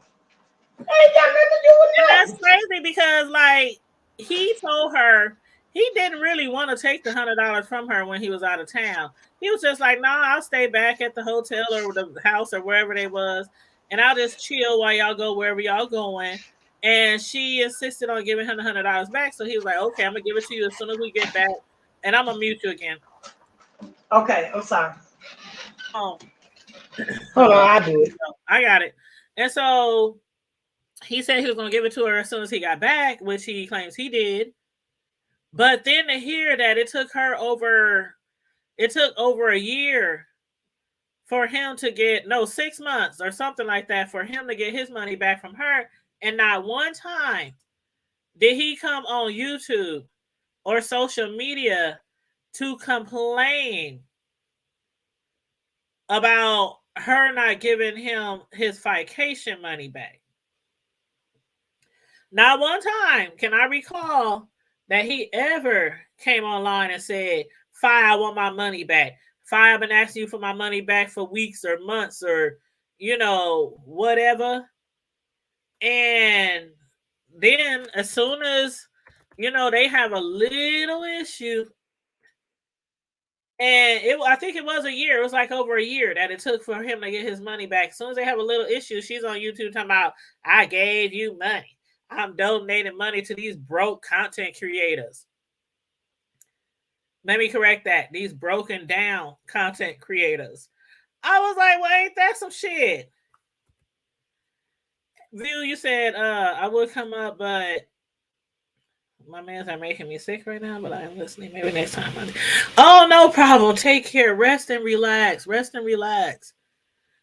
Ain't got nothing to do And with that's nothing. crazy because like he told her he didn't really want to take the $100 from her when he was out of town. He was just like, "Nah, I'll stay back at the hotel or the house or wherever they was, and I'll just chill while y'all go wherever y'all going." And she insisted on giving him the $100 back. So he was like, "Okay, I'm gonna give it to you as soon as we get back, and I'm gonna mute you again." Okay, I'm sorry. Oh, Hold hold on, on, I do it. I got it. And so he said he was gonna give it to her as soon as he got back, which he claims he did. But then to hear that it took over a year for him to get, no, 6 months or something like that for him to get his money back from her. And not one time did he come on YouTube or social media to complain about her not giving him his vacation money back. Not one time can I recall that he ever came online and said, "Fi, I want my money back. Fi, I've been asking you for my money back for weeks or months or, whatever." And then as soon as, they have a little issue, and I think it was a year. It was like over a year that it took for him to get his money back. As soon as they have a little issue, she's on YouTube talking about, "I gave you money. I'm donating money to these broke content creators." Let me correct that. These broken down content creators. I was like, well, ain't that some shit? View, you said I would come up, but my mans are making me sick right now, but I'm listening. Maybe next time. Oh, no problem. Take care. Rest and relax. Rest and relax.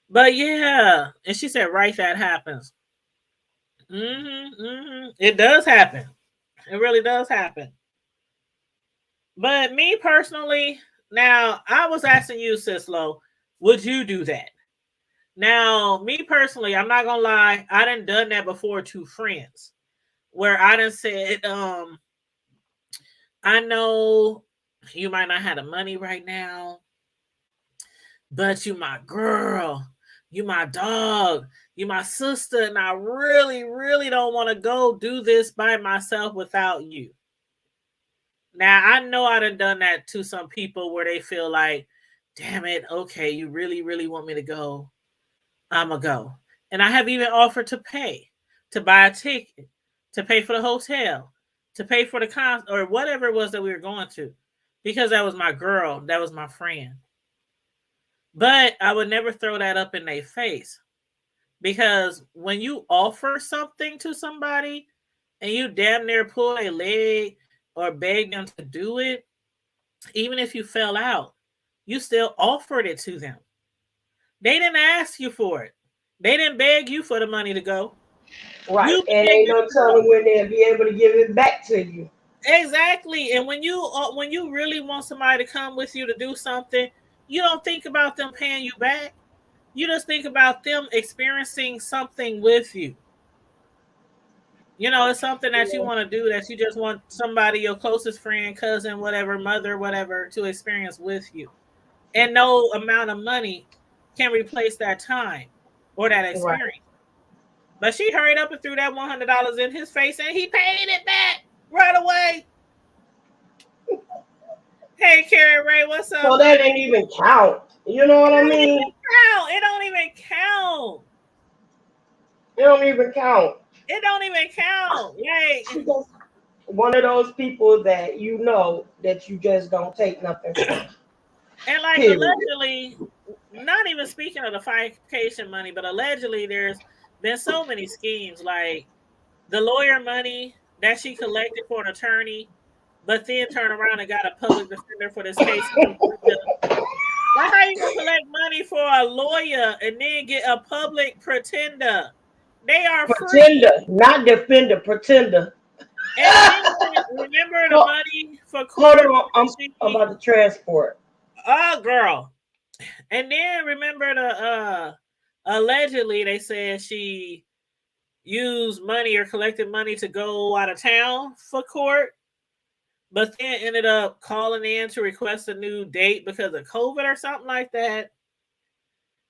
But yeah. And she said, right, that happens. It does happen. It really does happen. But me personally, now I was asking you, Sislo, would you do that? Now, me personally, I'm not gonna lie, I done that before to friends where I done said, I know you might not have the money right now, but you my girl, you my dog, you my sister, and I really, really don't want to go do this by myself without you. Now I know I done that to some people where they feel like, damn it, okay, you really, really want me to go. I'ma go. And I have even offered to pay, to buy a ticket, to pay for the hotel, to pay for the concert or whatever it was that we were going to. Because that was my girl, that was my friend. But I would never throw that up in their face. Because when you offer something to somebody and you damn near pull a leg or beg them to do it, even if you fell out, you still offered it to them. They didn't ask you for it. They didn't beg you for the money to go. Right. You And begged ain't them no to telling go. when they'll be able to give it back to you. Exactly. And when you really want somebody to come with you to do something, you don't think about them paying you back. You just think about them experiencing something with you. It's something that you want to do that you just want somebody, your closest friend, cousin, whatever, mother, whatever, to experience with you. And no amount of money can replace that time or that Right. experience. But she hurried up and threw that $100 in his face and he paid it back right away. Hey, Carrie Ray, what's up, So that honey? didn't even count. You know It what I don't mean? even count. It don't even count. It don't even count. It don't even count. Like, Because one of those people that you know that you just don't take nothing from. and like Period. allegedly, not even speaking of the vacation money, but allegedly there's been so many schemes like the lawyer money that she collected for an attorney, but then turned around and got a public defender for this case in Georgia. Like, how you gonna collect money for a lawyer and then get a public pretender? They are free. Pretender, not defender, pretender. And then remember the Hold, money for hold court on, that I'm she, about to transport. oh girl. And then remember the allegedly they said she used money or collected money to go out of town for court, but then ended up calling in to request a new date because of COVID or something like that.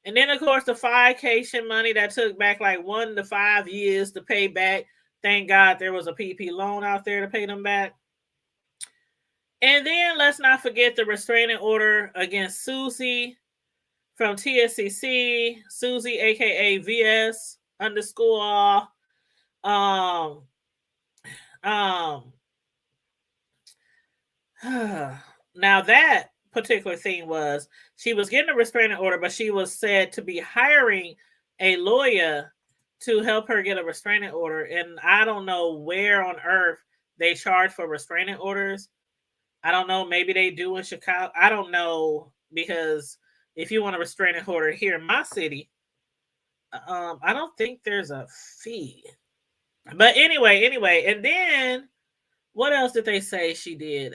And then, of course, the vacation money that took back like 1 to 5 years to pay back. Thank God there was a PP loan out there to pay them back. And then let's not forget the restraining order against Susie from TSCC, Susie, aka VS underscore. Um, um, now that particular thing was she was getting a restraining order, but she was said to be hiring a lawyer to help her get a restraining order. And I don't know where on earth they charge for restraining orders. I don't know. Maybe they do in Chicago. I don't know because if you want a restraining order here in my city, I don't think there's a fee. But anyway, and then what else did they say she did?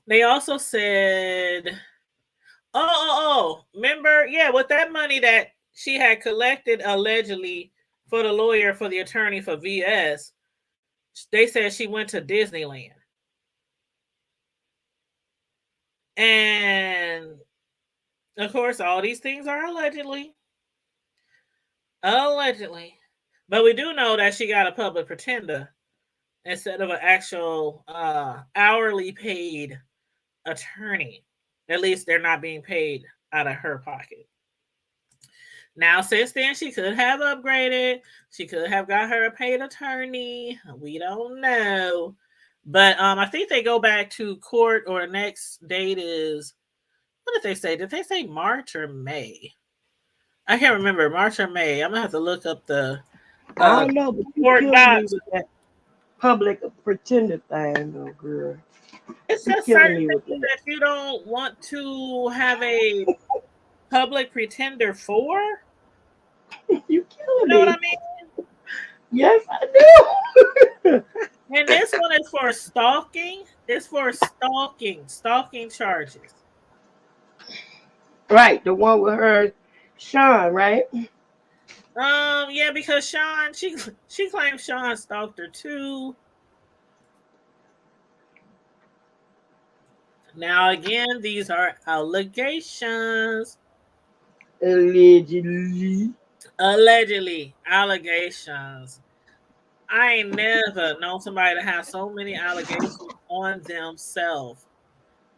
They also said, remember, yeah, with that money that she had collected allegedly for the lawyer for the attorney for VS, they said she went to Disneyland. And of course, all these things are allegedly. Allegedly. But we do know that she got a public pretender instead of an actual hourly paid attorney. At least they're not being paid out of her pocket. Now, since then, she could have upgraded. She could have got her a paid attorney. We don't know. But I think they go back to court, or the next date is, what did they say? Did they say March or May? I can't remember. March or May. I'm going to have to look up the I uh, don't know, but you court killing me docs. with that public pretender thing, though, girl. It's You just killing certain me with things that. that you don't want to have a public pretender for. You You killing know what I me. mean? Yes, I do. And this one is for stalking. It's for stalking charges. Right, the one with her, Sean, right? Yeah, because Sean, she claims Sean stalked her too. Now again, these are allegations. Allegedly. Allegedly, allegations. I ain't never known somebody to have so many allegations on themselves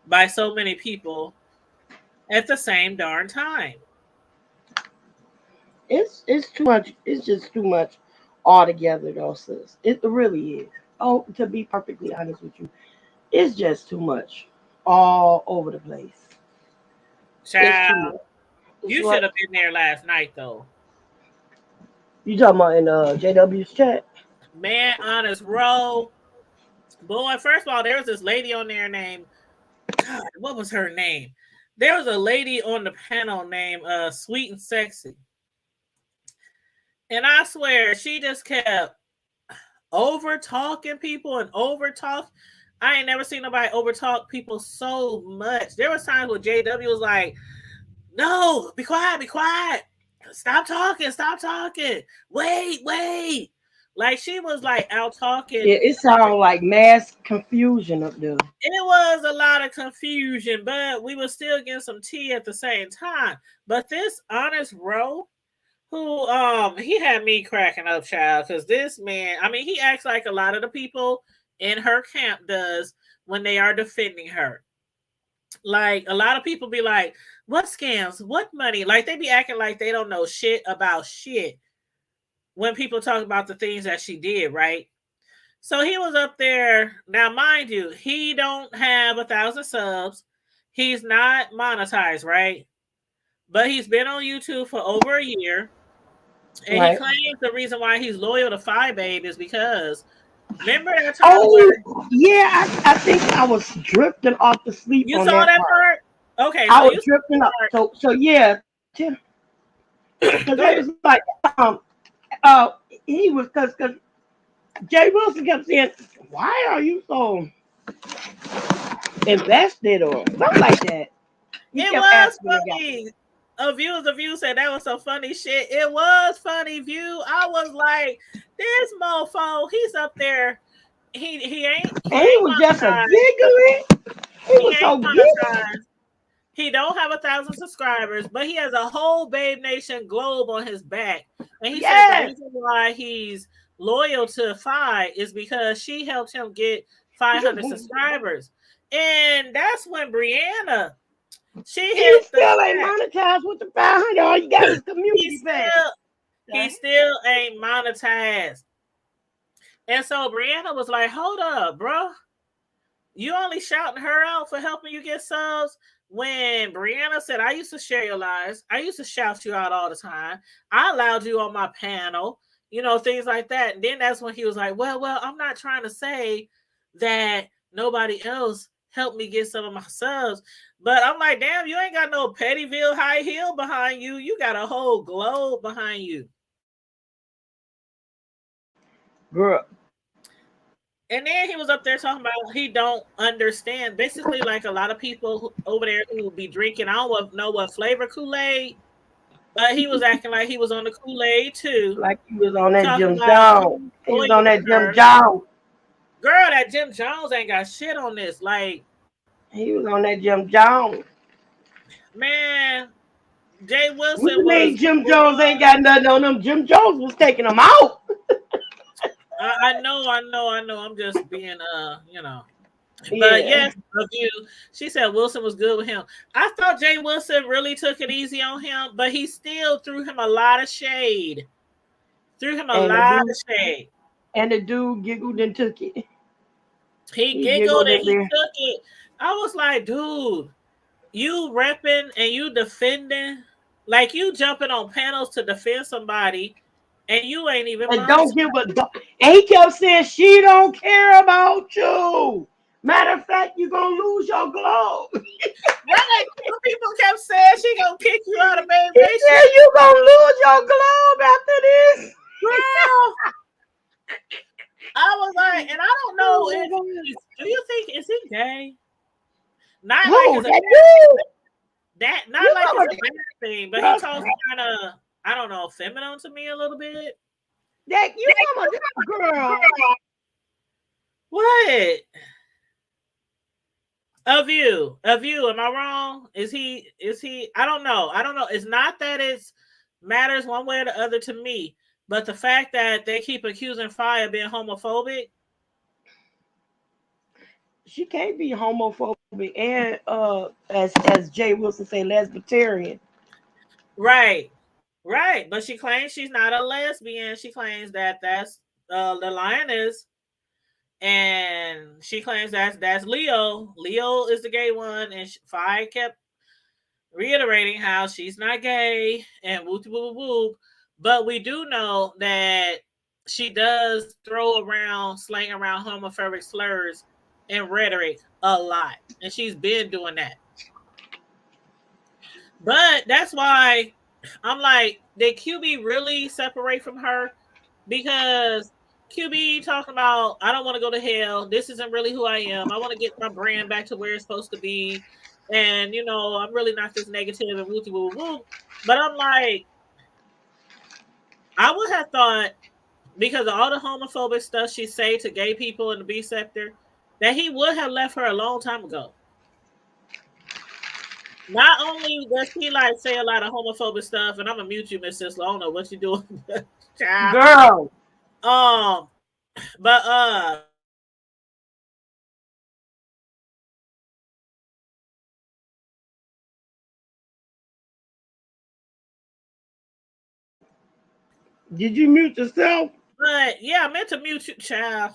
by so many people at the same darn time. It's too much. It's just too much altogether, though, sis. It really is. Oh, to be perfectly honest with you, it's just too much all over the place. It's too Child, much. It's you should what have been there last night though. you talking about in JW's chat? Man, honest row. Boy, first of all, there was this lady on there named, God, what was her name? There was a lady on the panel named Sweet and Sexy. And I swear she just kept over talking people and over talk. I ain't never seen nobody over talk people so much. There was times where JW was like, "No, be quiet, be quiet." Stop talking, stop talking. Wait. Like she was like out Yeah, talking. it sounds like mass confusion up there. It was a lot of confusion, but we were still getting some tea at the same time. But this honest Roe, who he had me cracking up, child, because this man, I mean, he acts like a lot of the people in her camp does when they are defending her. Like a lot of people be like, what scams? What money? Like they be acting like they don't know shit about shit when people talk about the things that she did, right? So he was up there. Now, mind you, he don't have 1,000 subs. He's not monetized, right? But he's been on YouTube for over a year. And he Right. claims the reason why he's loyal to Fi Babe is because remember that time where Oh, yeah, I think I was drifting off to sleep you on saw that that part. part? Okay, I so was you drifting up. saw So yeah, because Go they ahead. was like, uh, he was because Jay Wilson kept saying, "Why are you so invested?" or something like that. He It kept was asking the guy. funny. A view said that was some funny shit. It was funny, view. I was like, this mofo, he's up there. He And he ain't was just a monetized. giggling. He He was ain't so giggling. monetized. He don't have 1,000 subscribers, but he has a whole Babe Nation globe on his back. And he says the Yes, reason why he's loyal to Fi is because she helped him get 500 subscribers. And that's when Brianna, she he hit the still ain't chat. monetized with the 500. All you got is He community pay. still he Okay? still ain't monetized. And so Brianna was like, hold up, bro. You only shouting her out for helping you get subs when Brianna said, I used to share your lives. I used to shout you out all the time. I allowed you on my panel, things like that. And then that's when he was like, well, I'm not trying to say that nobody else helped me get some of my subs. But I'm like, damn, you ain't got no Pettyville high heel behind you. You got a whole globe behind you. Girl, And then he was up there talking about he don't understand. Basically, like a lot of people over there who will be drinking, I don't know what flavor Kool-Aid, but he was acting like he was on the Kool-Aid too. like he was on that Talking Jim about Jones. he's He was loyal on to that Jim her. Jones. Girl, that Jim Jones ain't got shit on this. Like, He was on that Jim Jones. man, Jay What Wilson you mean was Jim Jones ain't got nothing on him? Jim Jones was taking him out. I know. I'm just being But Yeah. yes, of you. She said Wilson was good with him. I thought Jay Wilson really took it easy on him, but he still threw him a lot of shade. Threw him a And the lot dude of shade. and the dude giggled and took it. He He giggled giggled and in he there. took it. I was like, dude, you repping and you defending, like you jumping on panels to defend somebody, and you ain't even And monetized. don't give a and he kept saying she don't care about you. Matter of fact, you're gonna lose your globe. Right? People kept saying she gonna kick you out of Babe He Nation. said you gonna lose your globe after this. Girl, I was like, and I don't know Oh if my God. do you think is he gay? Not like Who? it's a That bad dude? that not You like talking it's about a bad thing, but he that, talks kind of I don't know feminine to me a little bit. you talking about that girl? What of you? Am I wrong? Is he? Is he? I don't know. I don't know. It's not that it's matters one way or the other to me, but the fact that they keep accusing Fire of being homophobic. She can't be homophobic and as Jay Wilson say, lesbian. Right. Right. But she claims she's not a lesbian. She claims that that's the lioness. And she claims that's Leo. Leo is the gay one. And Fi kept reiterating how she's not gay and whoop whoop whoop. But we do know that she does throw around, slang around homophobic slurs and rhetoric a lot. And she's been doing that. But that's why I'm like, did QB really separate from her? Because QB talking about, I don't want to go to hell. This isn't really who I am. I want to get my brand back to where it's supposed to be. And, I'm really not this negative and woo woo woo. But I'm like, I would have thought because of all the homophobic stuff she say to gay people in the B sector, that he would have left her a long time ago. Not only does he like say a lot of homophobic stuff, and I'm gonna mute you, Miss Sister. I don't know what you doing, child. Girl, Um, but did you mute yourself? but yeah, I meant to mute you, child.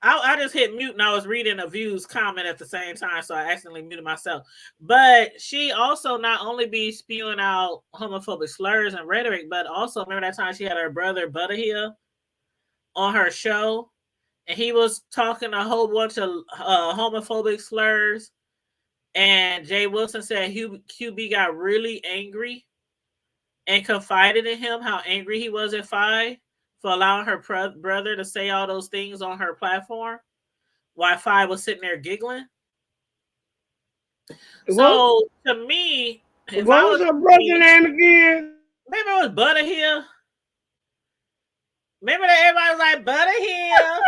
I just hit mute and I was reading a views comment at the same time, so I accidentally muted myself. But she also not only be spewing out homophobic slurs and rhetoric, but also remember that time she had her brother Butter here on her show, and he was talking a whole bunch of homophobic slurs. And Jay Wilson said QB got really angry and confided in him how angry he was at Fi for allowing her brother to say all those things on her platform while Fi was sitting there giggling. What So to me, if what I was was her brother name again? maybe it was Butter here. Remember that everybody was like Butter here,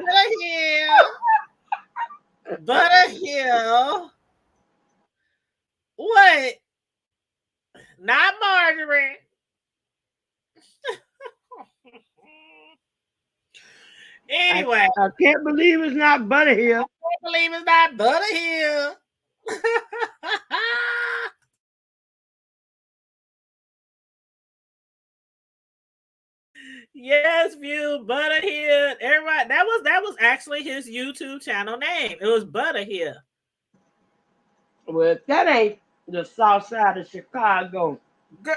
Butter here, Butter here. What? Not Marjorie. Anyway, I can't believe it's not Butter here. I can't believe it's not Butter here. Yes, view Butter here. Everybody, that was actually his YouTube channel name. It was Butter here. Well, that ain't the south side of Chicago. Girl,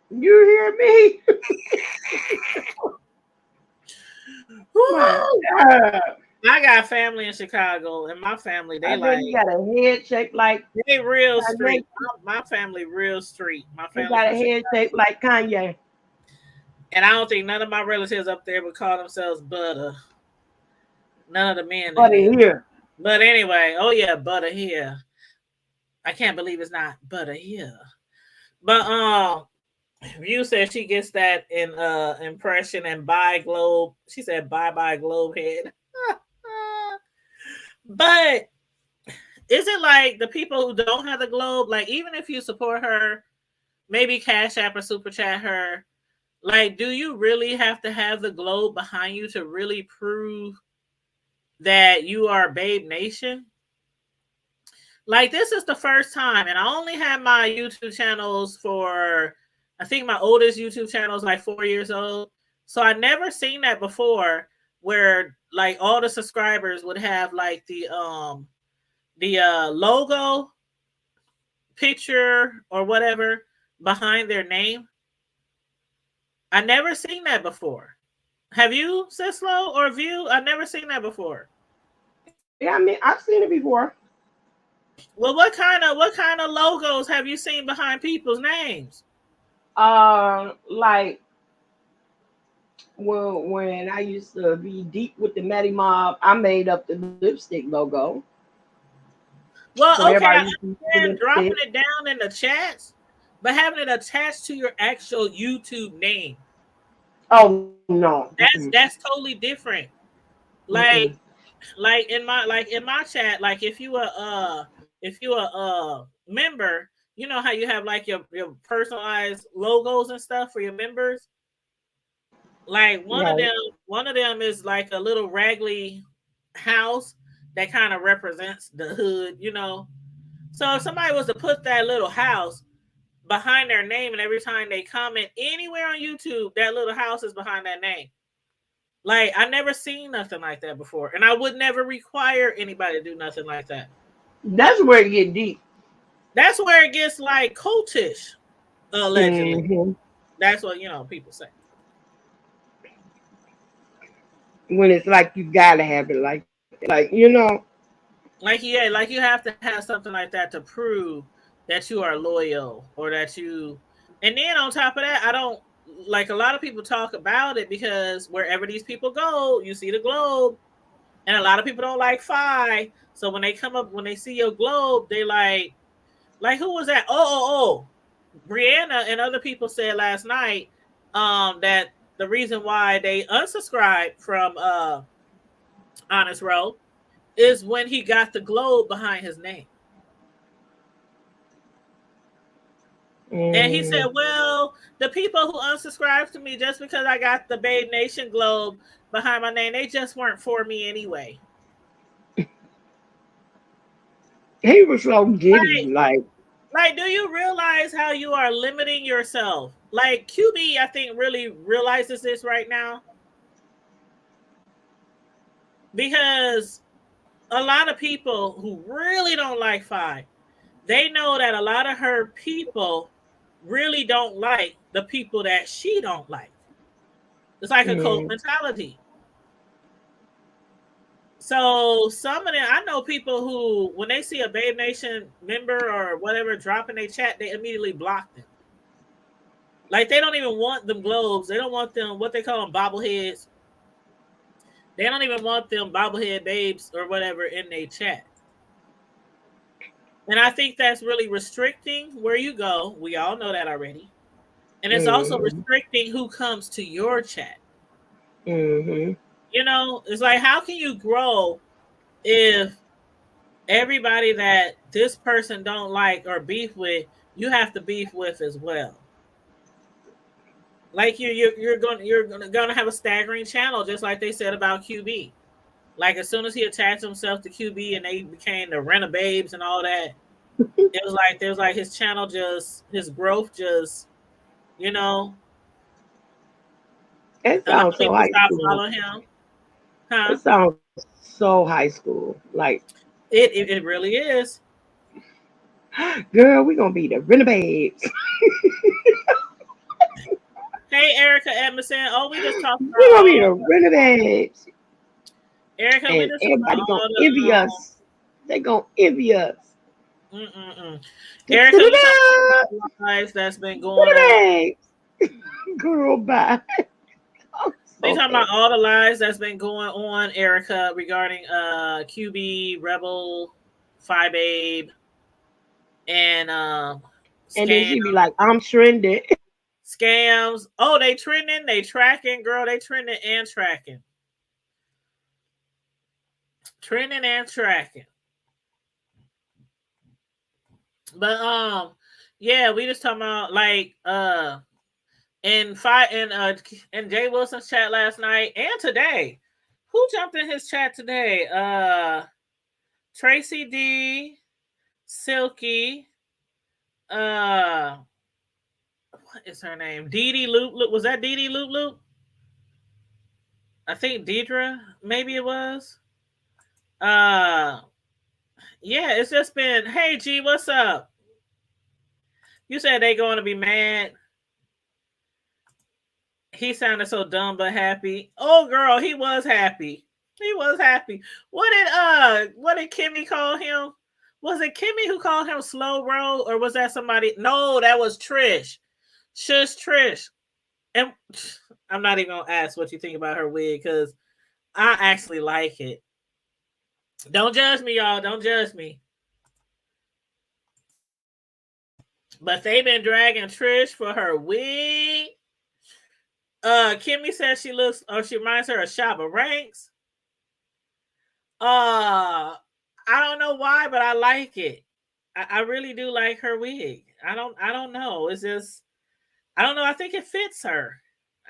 You hear me? My God. I got family in Chicago, and my family I know you got a head shaped like they real Kanye. street. My family real street. My You family got from a head Chicago, shaped like Kanye. and I don't think none of my relatives up there would call themselves Butter. None of the men in Butter there. here. But anyway, oh yeah, Butter here. I can't believe it's not Butter here. But View said she gets that in impression and by globe. She said bye globe head. But is it like the people who don't have the globe, like even if you support her, maybe Cash App or Super Chat her, like do you really have to have the globe behind you to really prove that you are Babe Nation? Like this is the first time, and I only had my YouTube channels for, I think my oldest YouTube channel is like 4 years old. So I never seen that before, where like all the subscribers would have like the logo picture or whatever behind their name. I never seen that before. Have you, Sislo or View? I never seen that before. Yeah, I mean, I've seen it before. Well, what kind of logos have you seen behind people's names? Like when I used to be deep with the Matty Mob, I made up the lipstick logo. So Well, okay, I everybody used to use the understand dropping lipstick. it down in the chats, but having it attached to your actual YouTube name, Oh no. that's totally different. Like Mm-mm. like in my chat, like if you a member, you know how you have like your personalized logos and stuff for your members. Like Right. one of them is like a little raggedy house that kind of represents the hood, you know. So if somebody was to put that little house behind their name, and every time they comment anywhere on YouTube, that little house is behind that name. Like I never seen nothing like that before, and I would never require anybody to do nothing like that. That's where it get deep. That's where it gets like cultish, allegedly. Hmm. That's what people say. When it's like you gotta have it like you know. Like yeah, like you have to have something like that to prove that you are loyal or that you. And then on top of that, I don't like a lot of people talk about it because wherever these people go, you see the globe, and a lot of people don't like Phi. So when they come up, when they see your globe, they like who was that? Oh, Brianna and other people said last night that the reason why they unsubscribed from Honest Row is when he got the globe behind his name. And he said, Mm. well, the people who unsubscribed to me just because I got the Babe Nation globe behind my name, they just weren't for me anyway. He was so giddy, Like, like, do you realize how you are limiting yourself? Like QB, I think really realizes this right now because a lot of people who really don't like Fi, they know that a lot of her people really don't like the people that she don't like. It's like a cult mm, mentality. So some of them, I know people who, when they see a Babe Nation member or whatever drop in their chat, they immediately block them. Like they don't even want them globes. They don't want them what they call them bobbleheads. They don't even want them bobblehead babes or whatever in their chat. And I think that's really restricting where you go. We all know that already. And it's also mm, restricting who comes to your chat. mm-hmm. You know, it's like how can you grow if everybody that this person don't like or beef with, you have to beef with as well. Like you're gonna have a staggering channel, just like they said about QB. Like as soon as he attached himself to QB and they became the Renegades and all that, it was like there was like his channel just his growth just you know It a lot sounds of so people high stopped school. following him, huh? It sounds so high school. Like, It really is. girl, we gonna be the renegades. Hey Erica Edmondson. Oh, we just talked We about gonna be all the renegades, Erica. We and just talked about everybody gonna all envy us. They gonna envy us. the Erica. We talked Da-da-da-da! about all the lives that's been going on. Renegades, girl, bye. I'm We so talking about mad. all the lies that's been going on, Erica, regarding QB, Rebel, Phi Babe, and And then scam she be like, "I'm trending." scams. Oh, they trending, they tracking, girl, they trending and tracking. Trending and tracking. But yeah, we just talking about like in Jay Wilson's chat last night and today. Who jumped in his chat today? Tracy D, Silky, uh what is her name? Dee Dee Loop Loop. Was that Dee Dee Loop Loop? I think Deidre, maybe it was. Uh yeah, it's just been, hey G, what's up? You said they going to be mad. He sounded so dumb but happy. Oh girl, he was happy. He was happy. What did Kimmy call him? Was it Kimmy who called him slow roll or was that somebody? No, that was Trish. Shush Trish. And I'm not even gonna ask what you think about her wig because I actually like it. Don't judge me, y'all. Don't judge me. But they've been dragging Trish for her wig. Kimmy says she looks or she reminds her of Shabba Ranks. I don't know why, but I like it. I really do like her wig. I don't know. It's just I don't know. I think it fits her.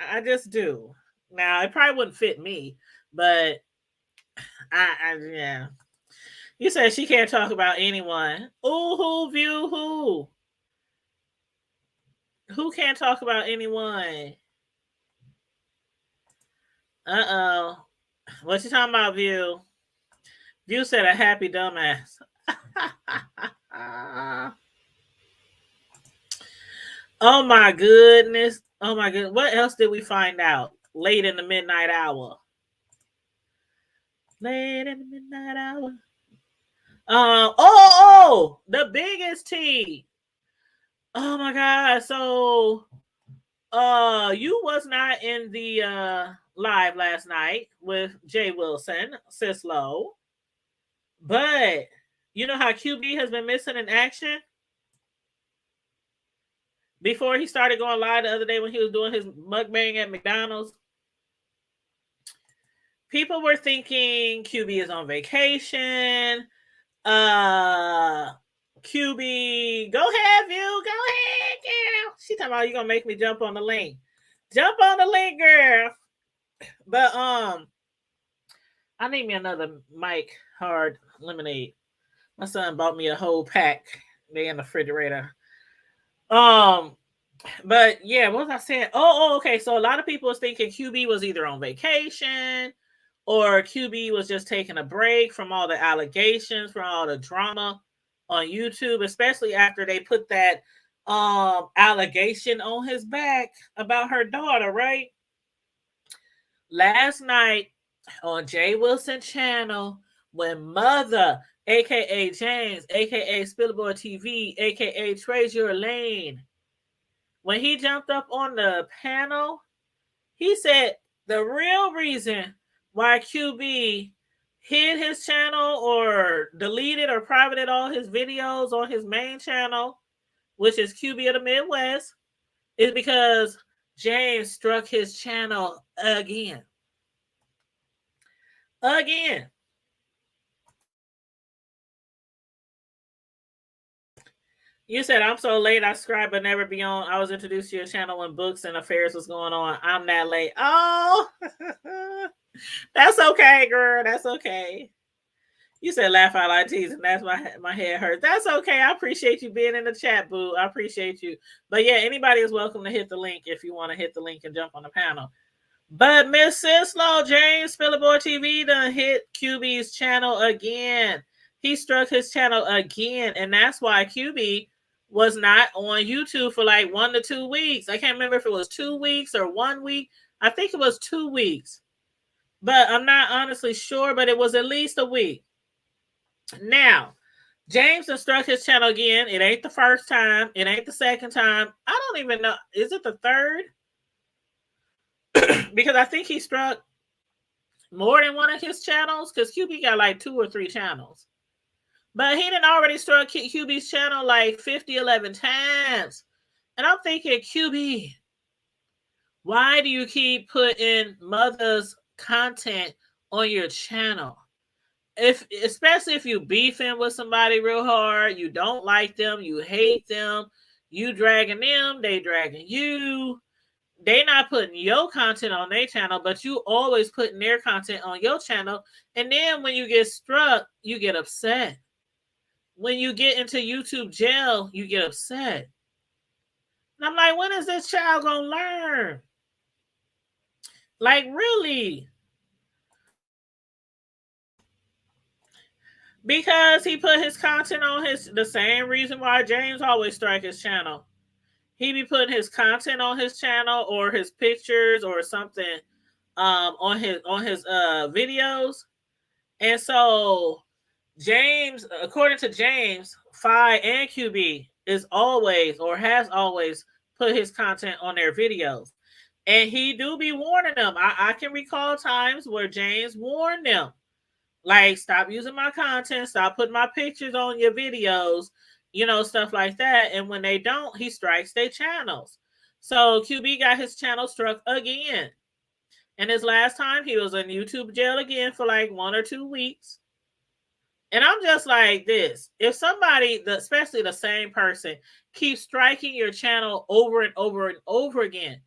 I just do. Now it probably wouldn't fit me, but yeah. You said she can't talk about anyone. Ooh, who view who? Who can't talk about anyone? Uh-oh. What you talking about, View? View said a happy dumbass. Oh my goodness. Oh my goodness. What else did we find out late in the midnight hour? Late in the midnight hour. The biggest tea. Oh my god. So you was not in the live last night with Jay Wilson, Sislo. But you know how QB has been missing in action? before he started going live the other day when he was doing his mukbang at McDonald's, people were thinking QB is on vacation. Uh QB, go ahead, View. Go ahead, girl. She talking about you gonna make me jump on the link. Jump on the link, girl. But I need me another Mike Hard lemonade. My son bought me a whole pack. They in the refrigerator. Um, but yeah, what was I saying? Okay. So a lot of people was thinking QB was either on vacation or QB was just taking a break from all the allegations, from all the drama on YouTube, especially after they put that allegation on his back about her daughter, right? Last night on Jay Wilson channel, when Mother, aka James, aka Spillboard TV, aka Treasure Lane, when he jumped up on the panel, he said the real reason why QB hid his channel or deleted or privated all his videos on his main channel, which is QB of the Midwest, is because James struck his channel again. Again. You said, I'm so late, I subscribed but never be on. I was introduced to your channel when books and affairs was going on. I'm that late. Oh, that's okay, girl. That's okay. You said laugh out loud teasing. That's my head hurts. That's okay. I appreciate you being in the chat, boo. I appreciate you. But yeah, anybody is welcome to hit the link if you want to hit the link and jump on the panel. But Miss Sislow, James Spillerboy TV done hit QB's channel again. He struck his channel again, and that's why QB was not on YouTube for like 1 to 2 weeks. I can't remember if it was 2 weeks or 1 week. I think it was 2 weeks. But I'm not honestly sure, but it was at least a week. Now, James has struck his channel again. It ain't the first time. It ain't the second time. I don't even know. Is it the third? Because I think he struck more than one of his channels. Because QB got like 2 or 3 channels. But he didn't already struck QB's channel like 11 times. And I'm thinking, QB, why do you keep putting Mother's content on your channel? Especially if you beefing with somebody real hard, you don't like them, you hate them, you dragging them, they dragging you. They not putting your content on their channel, but you always putting their content on your channel. And then when you get struck, you get upset. When you get into YouTube jail, you get upset. And I'm like, when is this child gonna learn? Like, really? Because he put his content on the same reason why James always strike his channel. He be putting his content on his channel or his pictures or something on his videos. And so James, according to James, Phi and QB is always or has always put his content on their videos. And he do be warning them. I can recall times where James warned them. Like, stop using my content, stop putting my pictures on your videos, stuff like that. And when they don't, he strikes their channels. So QB got his channel struck again. And his last time, he was in YouTube jail again for like 1 or 2 weeks. And I'm just like this. If somebody, especially the same person, keeps striking your channel over and over and over again,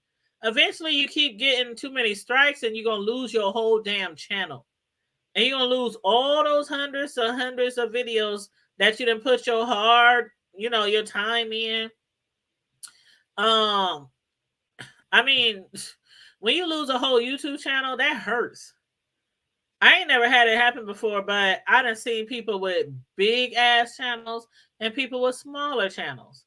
eventually you keep getting too many strikes and you're going to lose your whole damn channel. And you're going to lose all those hundreds of videos that you didn't put your your time in. I mean, when you lose a whole YouTube channel, that hurts. I ain't never had it happen before, but I done seen people with big ass channels and people with smaller channels.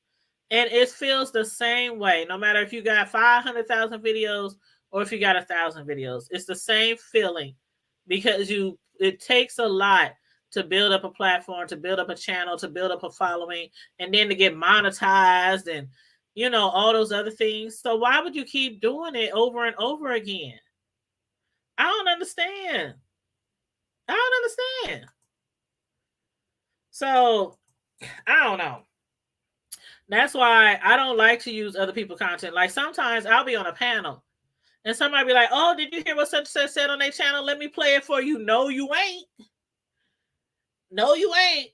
And it feels the same way, no matter if you got 500,000 videos or if you got 1,000 videos. It's the same feeling because it takes a lot to build up a platform, to build up a channel, to build up a following, and then to get monetized and, all those other things. So why would you keep doing it over and over again? I don't understand. I don't understand. So, I don't know. That's why I don't like to use other people's content. Like sometimes I'll be on a panel and somebody be like, "Oh, did you hear what such and such said on their channel? Let me play it for you." No, you ain't. No, you ain't.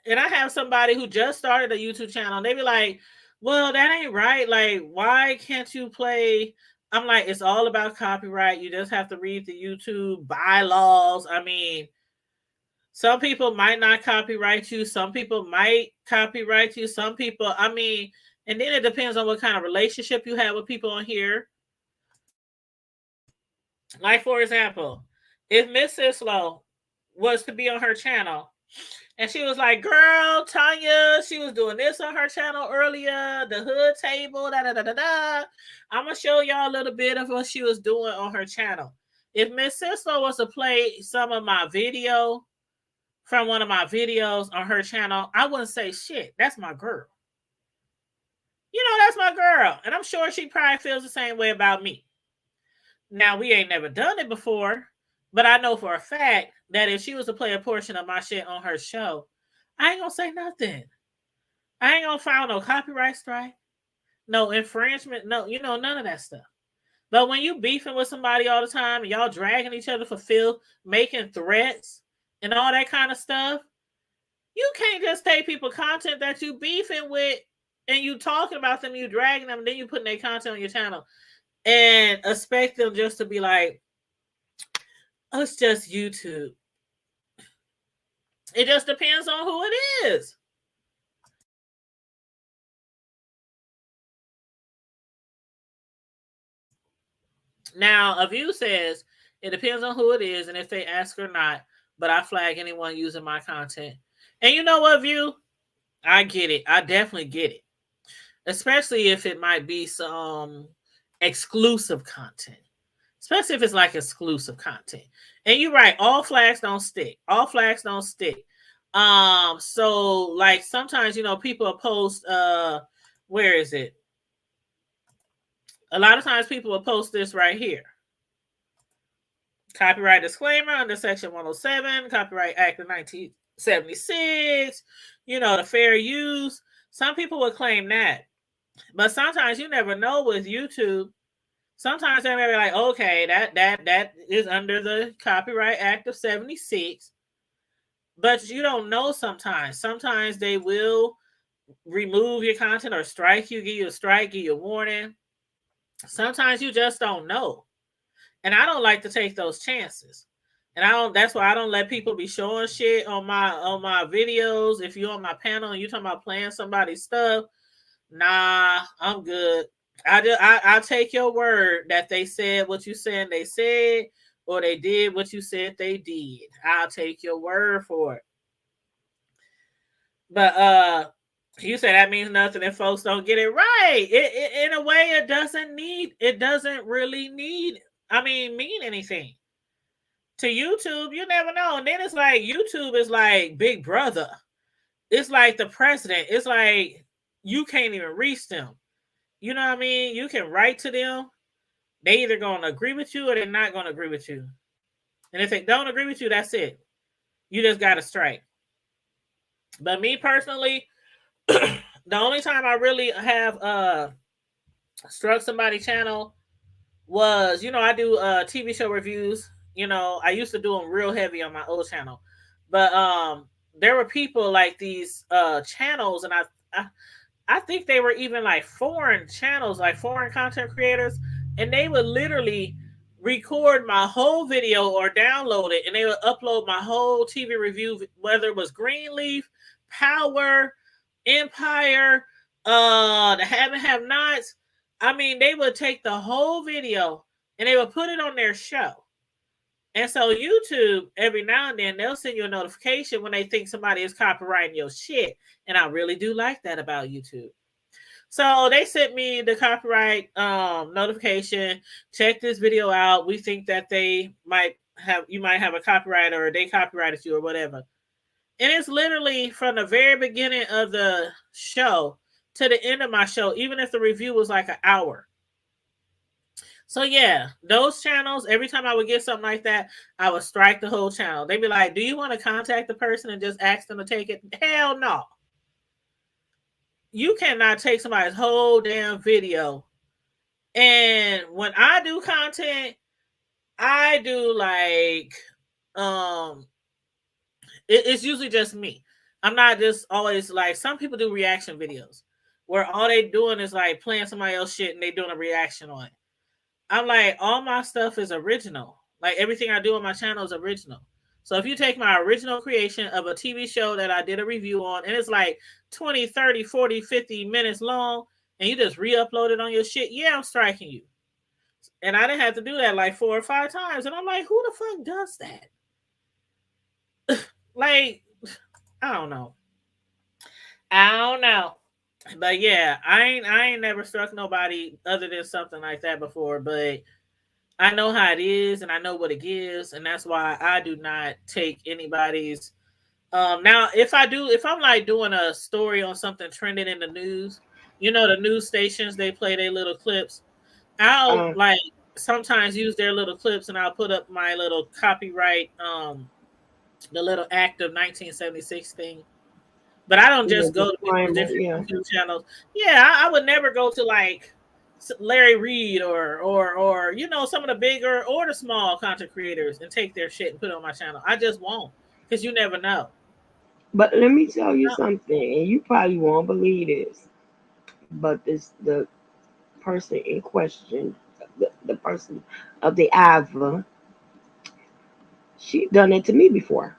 And I have somebody who just started a YouTube channel. And they be like, "Well, that ain't right. Like, why can't you play?" I'm like, "It's all about copyright. You just have to read the YouTube bylaws." I mean, some people might not copyright you. Some people might copyright you. Some people, I mean, and then it depends on what kind of relationship you have with people on here. Like, for example, if Miss Sislo was to be on her channel and she was like, "Girl, Tanya, she was doing this on her channel earlier, the hood table, da da da da da." I'm going to show y'all a little bit of what she was doing on her channel. If Miss Sislo was to play some of my video from one of my videos on her channel, I wouldn't say shit. That's my girl. You know, that's my girl. And I'm sure she probably feels the same way about me. Now, we ain't never done it before, but I know for a fact that if she was to play a portion of my shit on her show, I ain't gonna say nothing. I ain't gonna file no copyright strike, no infringement, no, you know, none of that stuff. But when you beefing with somebody all the time and y'all dragging each other for filth, making threats and all that kind of stuff, you can't just take people content that you beefing with and you talking about them, you dragging them, and then you putting their content on your channel and expect them just to be like, "Oh, it's just YouTube." It just depends on who it is. Now, a view says it depends on who it is and if they ask or not, but I flag anyone using my content. And you know what, view? I get it. I definitely get it. Especially if it might be some exclusive content. Especially if it's like exclusive content. And you're right, all flags don't stick. All flags don't stick. So like sometimes, you know, people post where is it? A lot of times people will post this right here. Copyright disclaimer under Section 107, Copyright Act of 1976, you know, the fair use. Some people would claim that. But sometimes you never know with YouTube. Sometimes they may be like, okay, that is under the Copyright Act of 76. But you don't know sometimes. Sometimes they will remove your content or strike you, give you a strike, give you a warning. Sometimes you just don't know. And I don't like to take those chances. And that's why I don't let people be showing shit on my videos. If you're on my panel and you talking about playing somebody's stuff, nah, I'm good. I'll take your word that they said what you said they said, or they did what you said they did. I'll take your word for it. But you say that means nothing if folks don't get it right. In a way, it doesn't really mean anything. To YouTube, you never know. And then it's like YouTube is like Big Brother. It's like the president. It's like you can't even reach them. You know what I mean? You can write to them. They either gonna agree with you or they're not gonna agree with you. And if they don't agree with you, that's it. You just got to strike. But me personally, the only time I really have struck somebody's channel was, you know, I do TV show reviews. You know, I used to do them real heavy on my old channel. But there were people like these channels, and I think they were even like foreign channels, like foreign content creators, and they would literally record my whole video or download it, and they would upload my whole TV review, whether it was Greenleaf, Power, Empire, the Have and Have Nots. I mean, they would take the whole video and they would put it on their show. And so YouTube, every now and then, they'll send you a notification when they think somebody is copyrighting your shit. And I really do like that about YouTube. So they sent me the copyright notification. Check this video out. We think that you might have a copyright, or they copyrighted you or whatever. And it's literally from the very beginning of the show to the end of my show, even if the review was like an hour. So yeah, those channels, every time I would get something like that, I would strike the whole channel. They'd be like, "Do you want to contact the person and just ask them to take it?" Hell no. you cannot take somebody's whole damn video. And when I do content, I do like it's usually just me. I'm not just always like some people do reaction videos where all they doing is like playing somebody else shit and they doing a reaction on it. I'm like, all my stuff is original. Like everything I do on my channel is original. So if you take my original creation of a TV show that I did a review on and it's like 20, 30, 40, 50 minutes long and you just re-upload it on your shit, yeah, I'm striking you. And I didn't have to do that like 4 or 5 times. And I'm like, who the fuck does that? Like, I don't know. I don't know. But yeah, I ain't never struck nobody other than something like that before. But I know how it is and I know what it gives, and that's why I do not take anybody's now if I'm like doing a story on something trending in the news, the news stations they play their little clips. I'll Uh, like sometimes use their little clips and I'll put up my little copyright the little act of 1976 thing. But I don't yeah, just go to people's disclaimer. different Yeah, YouTube channels. Yeah, I would never go to like Larry Reed or some of the bigger or the small content creators and take their shit and put it on my channel. I just won't because you never know. but let me tell you something, and you probably won't believe this, but the person in question, the person of the Ava, she done it to me before.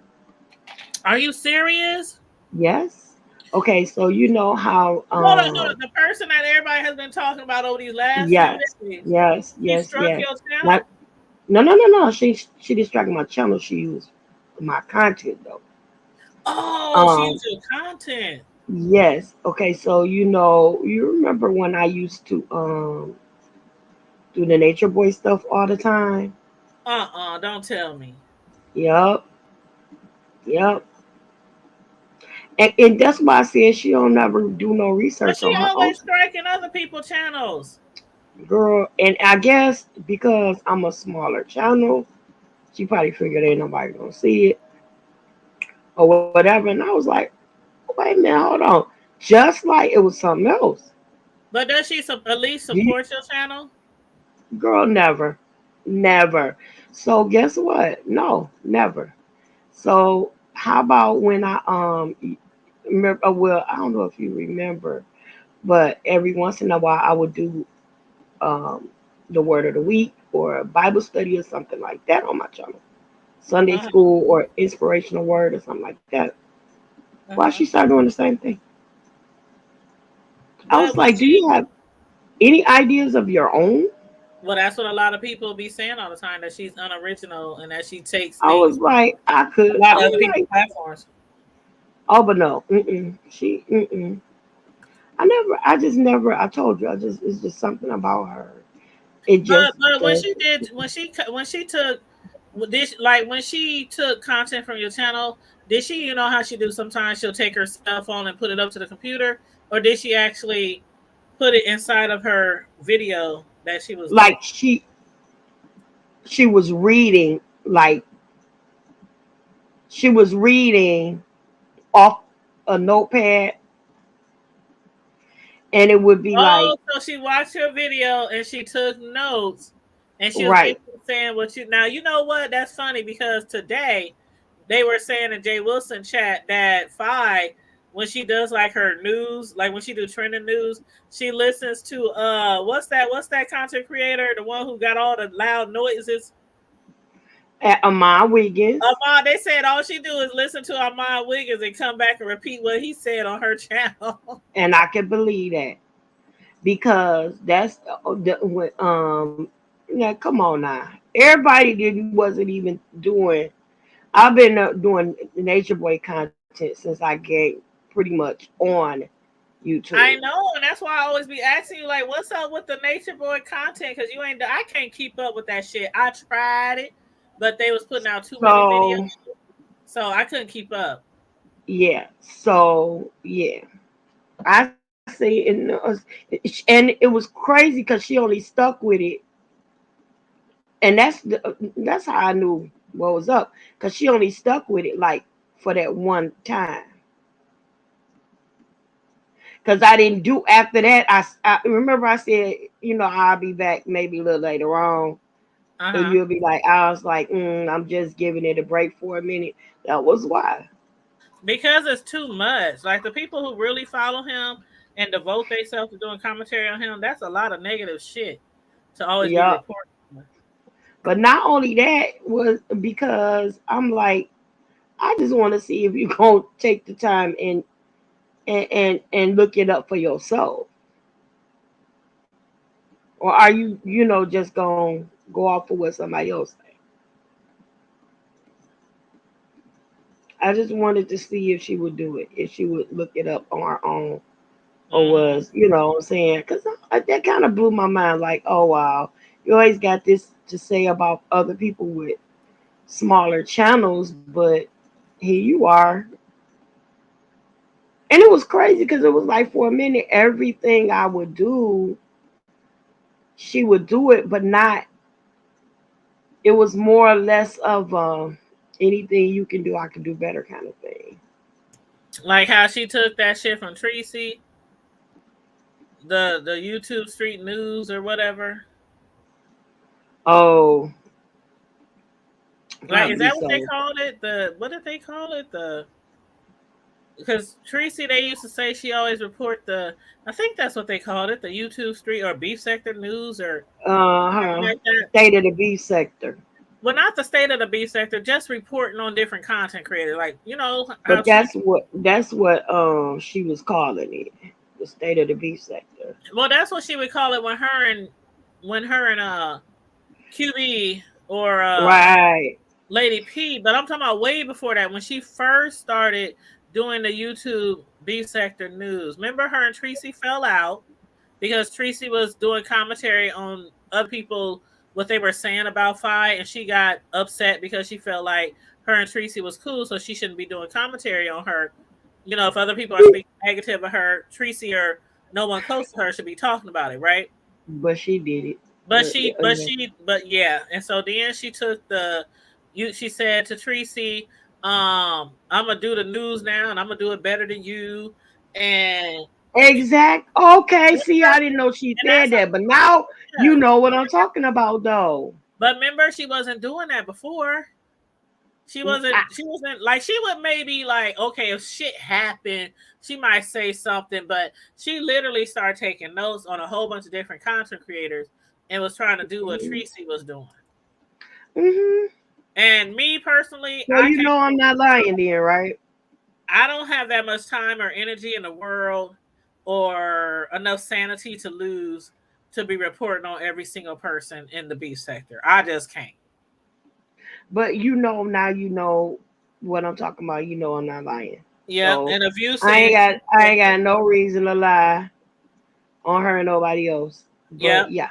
Are you serious? Yes. Okay, so you know how Hold on. The person that everybody has been talking about over these last few yes, days, yes, he yes, struck yes. your Not, channel. no. She distracted my channel. She used my content though. Oh, she Um, used your content. yes. Okay, so you remember when I used to do the Nature Boy stuff all the time? Don't tell me. Yep, yep. And that's why I said she don't never do no But research she on her own. always striking other people's channels. Girl, and I guess because I'm a smaller channel, she probably figured ain't nobody gonna see it or whatever. And I was like, wait a minute, hold on. Just like it was something else. But does she at least You, support your channel? girl, never. Never. So guess what? No, never. So how about when I remember, well, I don't know if you remember, but every once in a while I would do um the word of the week or a Bible study or something like that on my channel. Sunday Uh-huh. school or inspirational word or something like that. Why she Uh-huh. started doing the same thing? I was But when like, do she you have any ideas of your own? well, that's what a lot of people be saying all the time, that she's unoriginal and that she takes I things was from like, a lot of I'm other people's like, platforms. oh, but no, mm-mm. I just never, I told you, it's just something about her. It just But when does. she did when she took this like when she took content from your channel, did she how she do sometimes she'll take her cell phone and put it up to the computer, or did she actually put it inside of her video that she was doing? Like she was reading, like she was reading off a notepad, and it would be like, Oh, so she watched your video and she took notes and she was right. basically saying what you now you know what that's funny because today they were saying in Jay Wilson chat that Fi when she does like her news, like when she do trending news, she listens to what's that content creator, the one who got all the loud noises. At Amon Wiggins, They said all she do is listen to Armand Wiggins and come back and repeat what he said on her channel. and I can believe that because that's when now come on now, everybody didn't wasn't even doing. I've been doing Nature Boy content since I get pretty much on YouTube. I know, and that's why I always be asking you, like, what's up with the Nature Boy content? Because you ain't, I can't keep up with that shit. I tried it, but they was putting out too many So videos, so I couldn't keep up. yeah, I see, and it was crazy because she only stuck with it, and that's how I knew what was up because she only stuck with it like for that one time. because I didn't do after that. I remember I said, I'll be back maybe a little later on. And Uh-huh. you'll be like, I was like, I'm just giving it a break for a minute. That was why. Because it's too much. Like the people who really follow him and devote themselves to doing commentary on him, that's a lot of negative shit to always be Yup. reporting. But not only that was because I'm like, I just want to see if you're gonna take the time and look it up for yourself, or are you just gonna go off of what somebody else say. I just wanted to see if she would do it, if she would look it up on her own, or Mm-hmm. was what I'm saying, because that kind of blew my mind. Like, oh wow, you always got this to say about other people with smaller channels, but here you are. And it was crazy because it was like for a minute, everything I would do, she would do it, but not. It was more or less of anything you can do, I can do better kind of thing. Like how she took that shit from Tracy, the YouTube Street News or whatever. Oh, Like, is probably that what they so. called it? The what did they call it? The because Tracy, they used to say she always report the. I think that's what they called it, the YouTube Street or Beef Sector News or something Uh-huh. like that. State of the beef sector. Well, not the state of the beef sector, just reporting on different content creators. Like, how But Tracy. that's what she was calling it. The state of the beef sector. Well, that's what she would call it when her and QB or Right. Lady P. But I'm talking about way before that when she first started doing the YouTube beef sector news. Remember her and Tracy fell out because Tracy was doing commentary on other people what they were saying about Fi, and she got upset because she felt like her and Tracy was cool, so she shouldn't be doing commentary on her. If other people are speaking negative of her, Tracy or no one close to her should be talking about it, right? But she did it. Yeah. But yeah, and so then she took she said to Tracy, I'm gonna do the news now, and I'm gonna do it better than you, and Exact. Okay. See, I didn't know she and said that's that, but now you yeah. know what I'm talking about, though. But remember, she wasn't doing that before. She wasn't. I, She wasn't like she would maybe like okay if shit happened, she might say something, but she literally started taking notes on a whole bunch of different content creators and was trying to do what Tracy was doing. mm-hmm. And me personally, So I'm not lying then, right? I don't have that much time or energy in the world or enough sanity to lose to be reporting on every single person in the beef sector. I just can't. But now what I'm talking about. I'm not lying. Yep. So And if you I said ain't got I ain't got no reason to lie on her and nobody else. But yep. yeah,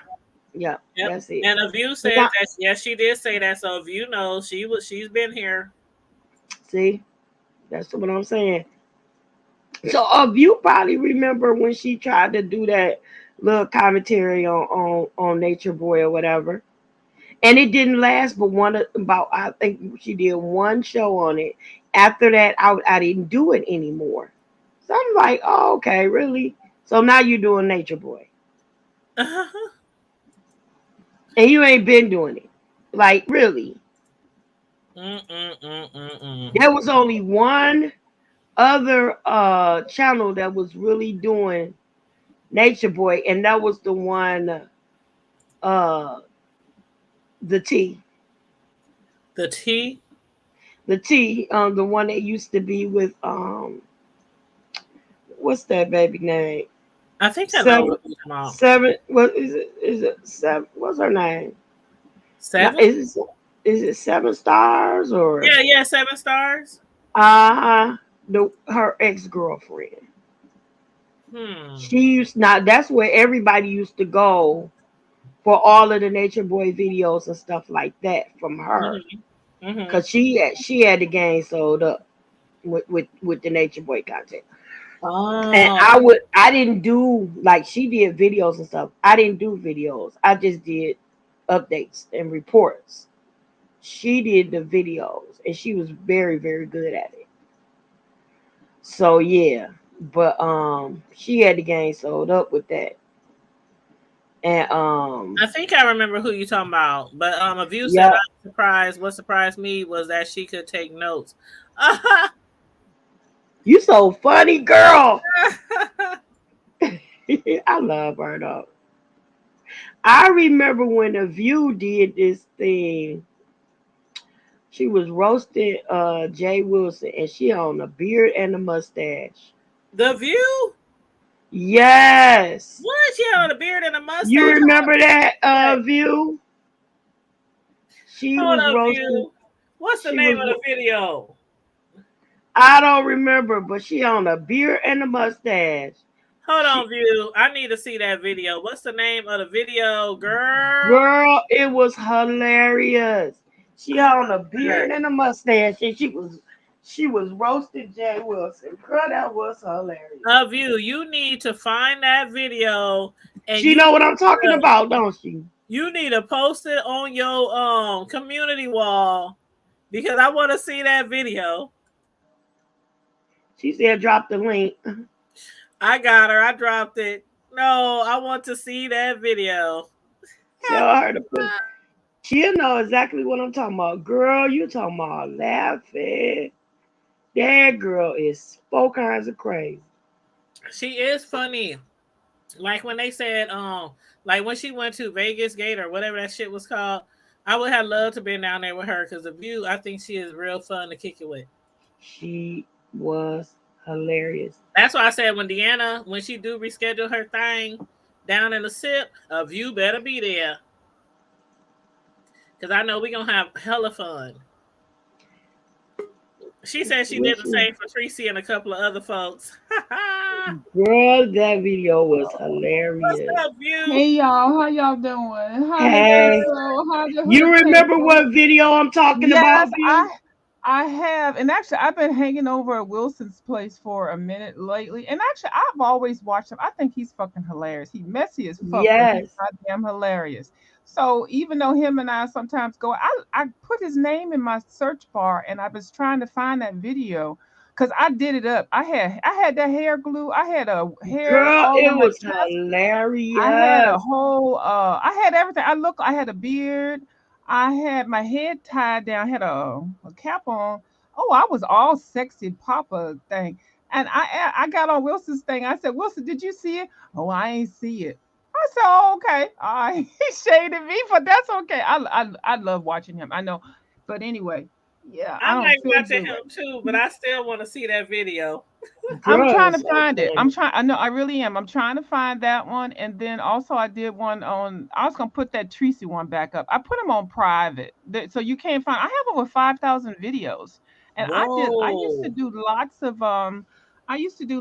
yeah, Yep. that's it. And if you But said now, that, yes, she did say that. So if you know, she's been here. see, that's what I'm saying. So you probably remember when she tried to do that little commentary on Nature Boy or whatever. And it didn't last but about I think she did one show on it. After that, I didn't do it anymore. So I'm like, oh, okay, really? So now you're doing Nature Boy. And you ain't been doing it. Like, really. Mm-mm-mm-mm-mm. There was only one other channel that was really doing Nature Boy, and that was the one uh the T. The T. The T, the one that used to be with what's that baby name? I think I know Seven what you're talking about. seven what is it seven, what's her name? No, Seven. is it Seven Stars or Yeah, yeah, 7 stars. the her ex-girlfriend. Hmm. She used now that's where everybody used to go for all of the Nature Boy videos and stuff like that from her. Mm-hmm. Mm-hmm. Cause she had the game sold up with the Nature Boy content. And Oh. I didn't do like she did videos and stuff. I didn't do videos. I just did updates and reports. She did the videos and she was very, very good at it. So yeah. but she had the game sold up with that. And I think I remember who you talking about. But a view said yeah, I'm surprised. What surprised me was that she could take notes. you so funny, girl. I love her though. I remember when the View did this thing. She was roasting Jay Wilson, and she on a beard and a mustache. The View? Yes, What? She had a beard and a you mustache. remember that Like, View? She hold was up, roasting. View. What's the She name was. of the video? I don't remember, but she on a beard and a mustache. Hold on, She, View. I need to see that video. What's the name of the video, girl? girl, it was hilarious. She on a beard and a mustache, and she was roasting Jay Wilson. Girl, that was hilarious. Of you, you need to find that video, and She know what I'm talking to, about, don't she? you need to post it on your community wall because I want to see that video. She said drop the link. I got her. I dropped it. No, I want to see that video. Tell her to put. She'll know exactly what I'm talking about. Girl, you talking about laughing. That girl is 4 kinds of crazy. She is funny. Like when they said, like when she went to Vegas Gate or whatever that shit was called, I would have loved to been down there with her because the view, I think she is real fun to kick it with. She was hilarious. That's why I said when she do reschedule her thing down in the SIP, a view better be there because I know we gonna have hella fun. She said she did the same for Tracy and a couple of other folks. Girl, that video was What's hilarious. up, view? Hey y'all, how y'all doing? How the Hey, table? How the you hood remember table? what video I'm talking Yes, about, View? I have, and actually I've been hanging over at Wilson's place for a minute lately. And actually I've always watched him. I think he's fucking hilarious. He's messy as fuck, but he's Yes. goddamn hilarious. So even though him and I sometimes go, I put his name in my search bar and I was trying to find that video because I did it up. I had that hair glue. I had a hair Girl, all it on my was chest. I had a hilarious. whole I had everything. I had a beard. I had my head tied down. I had a cap on. Oh, I was all sexy papa thing. And I got on Wilson's thing. I said, Wilson, did you see it? Oh, I ain't see it. I said, oh, okay. He shaded me, but that's okay. I love watching him. I know. But anyway, yeah, I I don't like feel watching good. him too, but I still want to see that video. I'm Girl, it trying was to so find it. funny. I know I really am. I'm trying to find that one. And then also I did one on I was gonna put that Tracy one back up. I put them on private. So you can't find I have over 5,000 videos. And I used to Whoa. do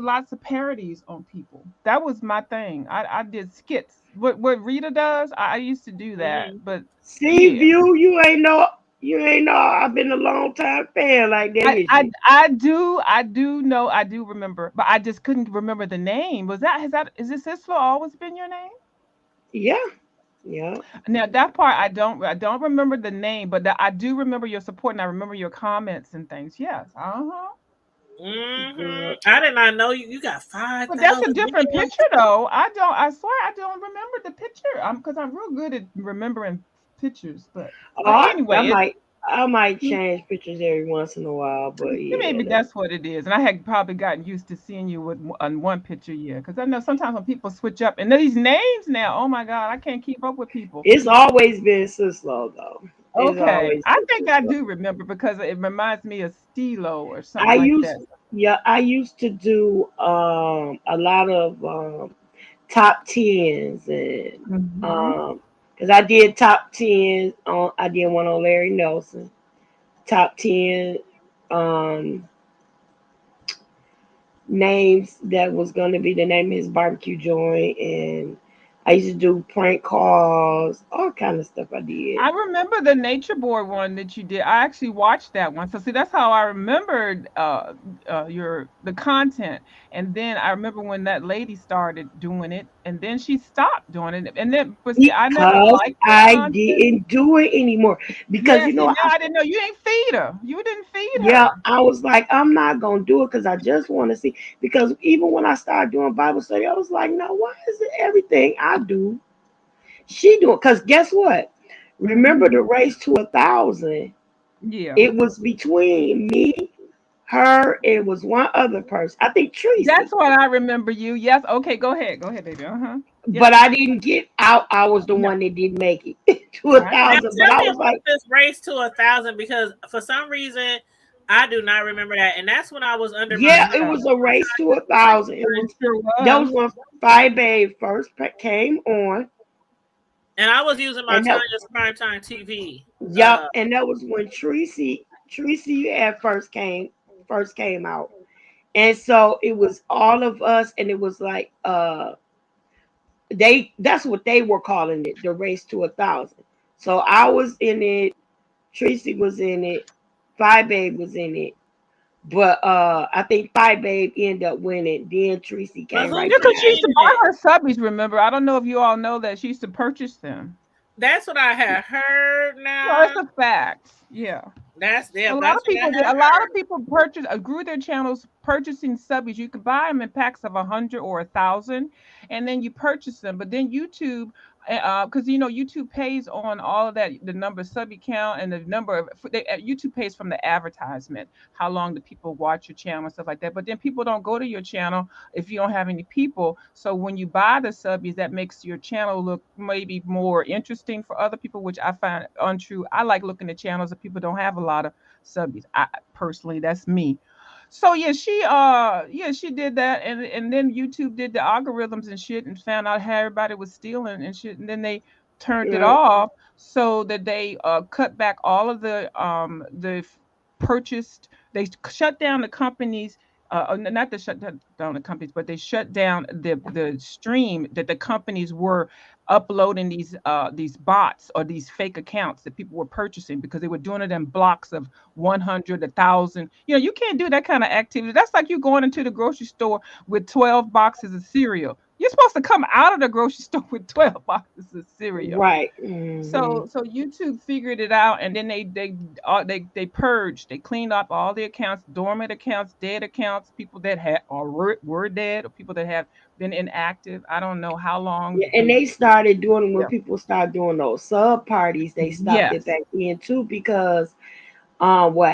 lots of parodies on people. That was my thing. I did skits. What Rita does, I used to do that. Mhm. But See, yeah. View, you ain't know I've been a long time fan like that, I, is I you? I do know I do remember, but I just couldn't remember the name. Is this Isla always been your name? Yeah, yeah. Now that part I don't remember the name, but I do remember your support and I remember your comments and things. Yes. Uh-huh. Mhm. Girl. I did not know you got five But that's a thousand different videos. picture though. I swear I don't remember the picture. Because I'm real good at remembering pictures, Oh, but I anyway, might change pictures every once in a while, but yeah, maybe that's what it is. And I had probably gotten used to seeing you on one picture, yeah. Because I know sometimes when people switch up and these names now, oh my God, I can't keep up with people. it's always been Sislo though. It's Okay, always I been think I Sislo. do remember because it reminds me of Stilo or something I like used that. yeah, I used to do a lot of top tens and Hmm. because I did top tens on I did one on Larry Nelson. Top 10 um names that was going to be the name of his barbecue joint, and I used to do prank calls, all kind of stuff I did. I remember the nature board one that you did. I actually watched that one. So see, that's how I remembered your the content. And then I remember when that lady started doing it, and then she stopped doing it. And then, but see, I never Because liked her I content. didn't do it anymore. Because Yeah, you see, know, now I didn't know you ain't feed her. You didn't feed yeah, her. I was like, I'm not gonna do it because I just want to see. Because even when I started doing Bible study, I was like, no, why is it everything I do she doing? Because guess what? Remember Hmm. the race to 1,000? Yeah, It was between me, her, and it was one other person. I think that's Tracy. what I remember you. Yes. Okay, go ahead, baby. Uh huh. But Yep. I didn't get out. I was the No, one that didn't make it to a I Now know. thousand. But tell I me was about like, this race to 1,000 because for some reason I do not remember that, and that's when I was under my yeah, it Yeah, was a race to 1,000. It it was sure that was was. when Five Babe first came on, and I was using my and that Tanya's Primetime TV. yep, and that was when Tracy had first came out, and so it was all of us, and it was like that's what they were calling it, the race to 1,000. So I was in it, Tracy was in it, Five Babe was in it, but I think Five Babe ended up winning. Then Tracy But came who right Yeah, because she behind. used created to buy it? her subbies, remember? I don't know if you all know that she used to purchase them. That's what I had heard. No, Now it's a fact. Yeah. that's A yeah, lot that's of what I people did. had A lot heard. of people grew their channels purchasing subbies. You could buy them in packs of 100 or 1,000, and then you purchase them. But then YouTube, because YouTube pays on all of that, the number of sub count and the number of YouTube pays from the advertisement, how long the people watch your channel and stuff like that. But then people don't go to your channel if you don't have any people. So when you buy the subbies, that makes your channel look maybe more interesting for other people, which I find untrue. I like looking at channels that people don't have a lot of subbies. I personally, that's me. So yeah, she did that, and then YouTube did the algorithms and shit and found out how everybody was stealing and shit, and then they turned it Yeah, off so that they cut back all of purchased. They shut down the companies. Not to shut down the companies, but they shut down the stream that the companies were uploading these bots or these fake accounts that people were purchasing because they were doing it in blocks of 100, 1,000. You can't do that kind of activity. That's like you going into the grocery store with 12 boxes of cereal. You're supposed to come out of the grocery store with 12 boxes of cereal. right. So YouTube figured it out, and then they purged, they cleaned up all the accounts, dormant accounts, dead accounts, people that had or were dead, or people that have been inactive. I don't know how long Yeah, and they. they started doing when Yeah. people started doing those sub parties. They stopped it Yes. back in too because what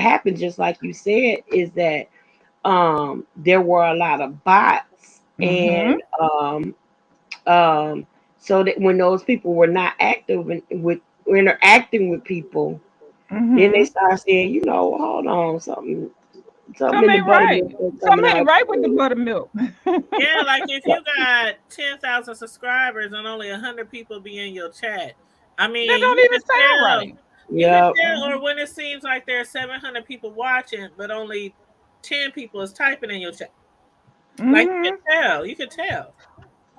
happened, just like you said, is that there were a lot of bots, Mm-hmm. and um so that when those people were not active with interacting with people, then they Mm-hmm. start saying, hold on, something in Something the ain't right. buttermilk is coming Something ain't out. right with the buttermilk. Yeah, like if you got 10,000 subscribers and only 100 people be in your chat, I That mean, don't you even can sound tell. right. You can Yeah, tell, or Mhm. when it seems like there's 700 people watching, but only 10 people is typing in your chat. Like you Mhm. can tell. You can tell.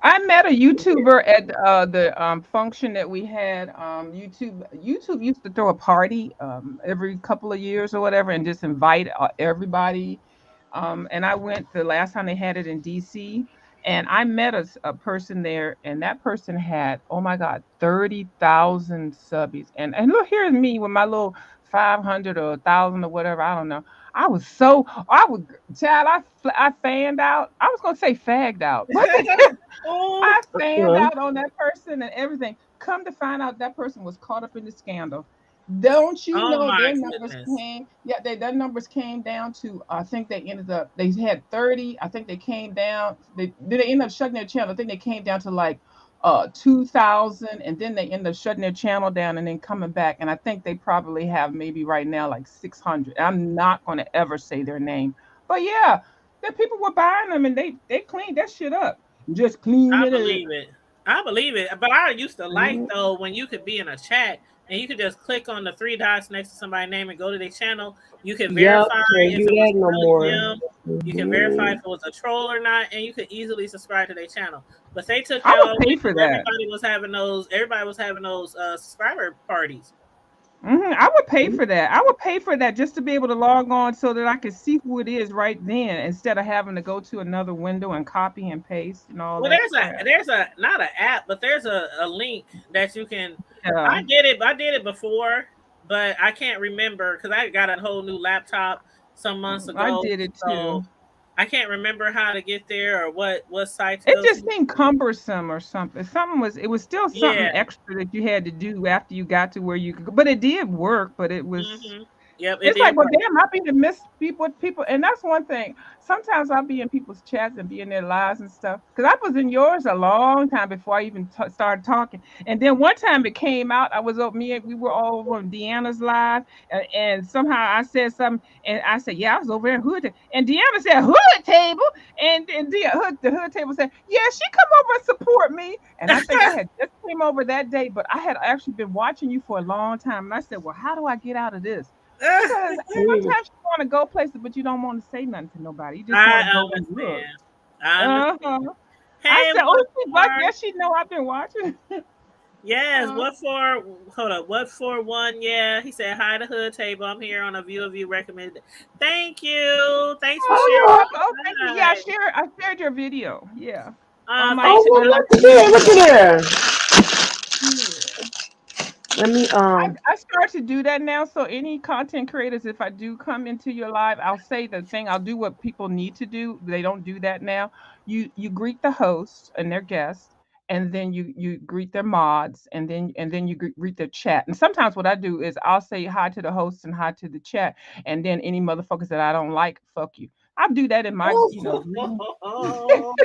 I met a YouTuber at the function that we had. YouTube used to throw a party every couple of years or whatever, and just invite everybody. And I went the last time they had it in DC, and I met a person there, and that person had, oh my God, 30,000 subbies. And look, here's me with my little 500 or 1,000 or whatever. I don't know. I was, child, I fanned out. I was gonna say fagged out, but Oh, I fanned uh-huh. out on that person and everything. Come to find out, that person was caught up in the scandal. Don't you oh know my their numbers goodness. came? Yeah, their numbers came down to. I think they ended up. They had 30. I think they came down. They ended up shutting their channel. I think they came down to like 2,000, and then they ended up shutting their channel down and then coming back. And I think they probably have maybe right now like 600. I'm not going to ever say their name, but yeah, the people were buying them and they cleaned that shit up. Just clean I it up. believe it. I believe it. But I used to like Mhm. though when you could be in a chat and you can just click on the three dots next to somebody's name and go to their channel. You can Yep, verify can't if do it was that no really more. them. You can verify Hmm. if it was a troll or not, and you could easily subscribe to their channel. But they took I that all would away pay for because that. everybody was having those subscriber parties. I would pay for that. I would pay for that just to be able to log on so that I could see who it is right then instead of having to go to another window and copy and paste and all Well, that crap. there's a not an app, but there's a link that you can. Yeah, I did it before, but I can't remember because I got a whole new laptop some months I ago. did it too. So I can't remember how to get there or what site to It go just to. seemed cumbersome or something. It was still something Yeah. extra that you had to do after you got to where you could go. But it did work, but it was Hmm. Yep, it it's like, did well, work. damn, I be to miss people, and that's one thing. Sometimes I'll be in people's chats and be in their lives and stuff. Because I was in yours a long time before I even started talking. And then one time it came out, I was over me and we were all over on Deanna's live, and somehow I said something, and I said, yeah, I was over there in hood, and Deanna said hood table, and the hood table said, yeah, she come over and support me, and I think I had just came over that day, but I had actually been watching you for a long time, and I said, well, how do I get out of this? Because sometimes you want to go places, but you don't want to say nothing to nobody. You just want I to go and look. understand. I Uh-huh. understand. I Hey, said, oh, what I for? guess she know I've been watching. Yes, Uh, what for? Hold up, what for one? Yeah, he said hi to Hood Table. I'm here on a view of you recommended. Thank you. Thanks for oh, sharing. you're welcome. Oh, thank you. Yeah, Hi. I shared your video. Yeah, Thanks for Oh, well, doing. on my look at there. community Look wall. at there. Yeah. Let me I start to do that now. So any content creators, if I do come into your live, I'll say the thing. I'll do what people need to do. They don't do that now. You greet the host and their guests, and then you greet their mods, and then you greet their chat. And sometimes what I do is I'll say hi to the host and hi to the chat, and then any motherfuckers that I don't like, fuck you. I do that in my greeting. Oh.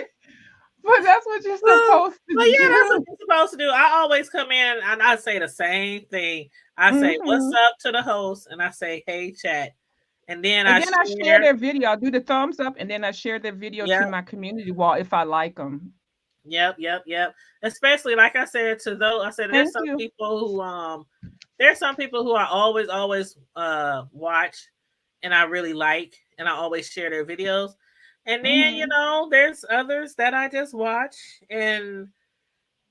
But that's what you're Well, supposed to well, yeah, that's what do. you're supposed to do. I always come in and I say the same thing. I say, "What's Hmm. up" to the host, and I say, "Hey, chat," and then And I then I share share. their video. I'll do the thumbs up and then I share their video to Yep, my community wall if I like them. yep. Especially like I said to those, I said Thank you. there's some people who I always watch, and I really like, and I always share their videos, and then Hmm. there's others that I just watch and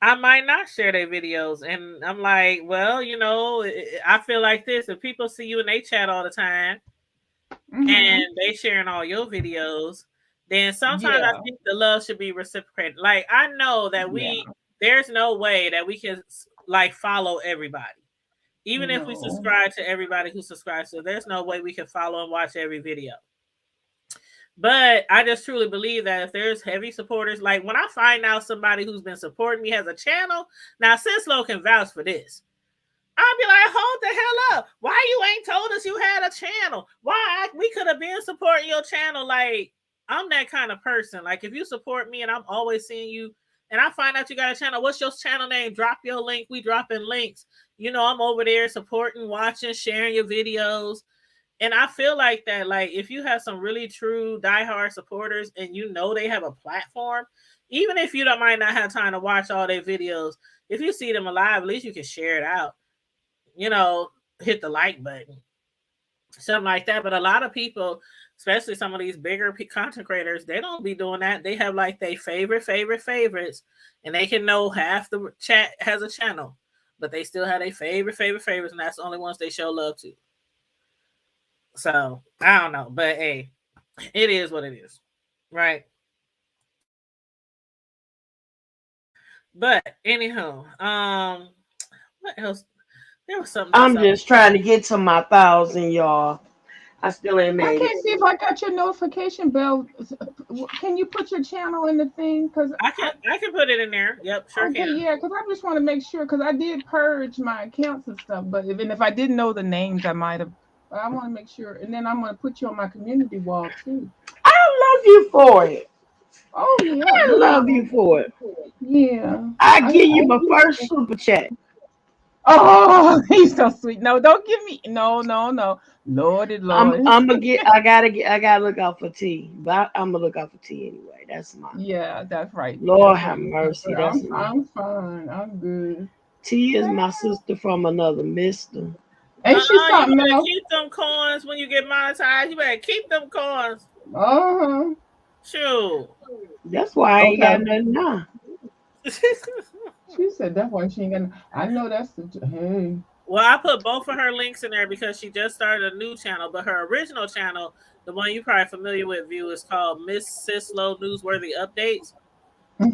I might not share their videos. And I'm like, well, I feel like this. If people see you and they chat all the time Hmm. and they sharing all your videos, then sometimes I Yeah. think the love should be reciprocated. Like I know that Yeah. there's no way that we can like follow everybody. Even if we No. subscribe to everybody who subscribes to, there's no way we can follow and watch every video. But I just truly believe that if there's heavy supporters, like when I find out somebody who's been supporting me has a channel, now Senslow can vouch for this. I'd be like, hold the hell up. Why you ain't told us you had a channel? Why we could have been supporting your channel? Like, I'm that kind of person. Like, if you support me and I'm always seeing you and I find out you got a channel, what's your channel name? Drop your link. We dropping links. I'm over there supporting, watching, sharing your videos. And I feel like that, like, if you have some really true diehard supporters and they have a platform, even if you don't might not have time to watch all their videos, if you see them alive, at least you can share it out, you know, hit the like button, something like that. But a lot of people, especially some of these bigger content creators, they don't be doing that. They have like they favorites, and they can know half the chat has a channel, but they still have their favorites, and that's the only ones they show love to. So I don't know, but hey, it is what it is, right? But anyhow, what else? There was something else. I'm just trying to get to my 1,000, y'all. I still ain't I made it. can't see if I got your notification bell. Can you put your channel in the thing? Because I can put it in there. Yep, sure okay, can. yeah, because I just want to make sure because I did purge my accounts and stuff, but even if I didn't know the names, I might have. But I want to make sure, and then I'm going to put you on my community wall too. I love you for it. Oh yeah, I no love you problem. for it. Yeah, I I. give you my first super chat. Oh, he's so sweet. No, don't give me. No, no, no. Lordy, I'm Lord. I'm gonna get. I gotta look out for T, but I'm gonna look out for T anyway. That's my Yeah, that's right. Lord That's have right. mercy. That's I'm my I'm fine. I'm good. T is my sister from another mister. Ain't she You something better else? keep them coins when you get monetized. You better keep them coins. Uh-huh. Sure. That's why I ain't Okay. got nothing now. She said that one she ain't gonna. I know that's the. Hey. Well, I put both of her links in there because she just started a new channel, but her original channel, the one you probably familiar with, view is called Miss Sislo Newsworthy Updates.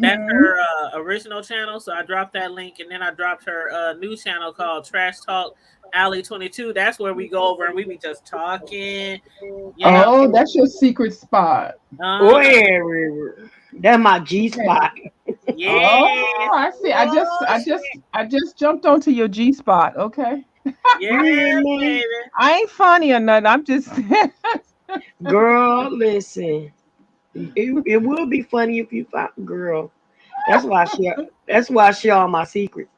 That's Mm-hmm. her original channel. So I dropped that link, and then I dropped her new channel called Trash Talk Alley 22. That's where we go over and we be just talking, you know. Oh, that's your secret spot. Uh, Where? That's my G Okay. spot. yes, Oh, I see. I just, oh I just, shit, I just jumped onto your G spot. Okay. You hear yes, me? baby. I ain't funny or nothing. I'm just. Girl, listen. It would be funny if you found girl. That's why I share all my secrets.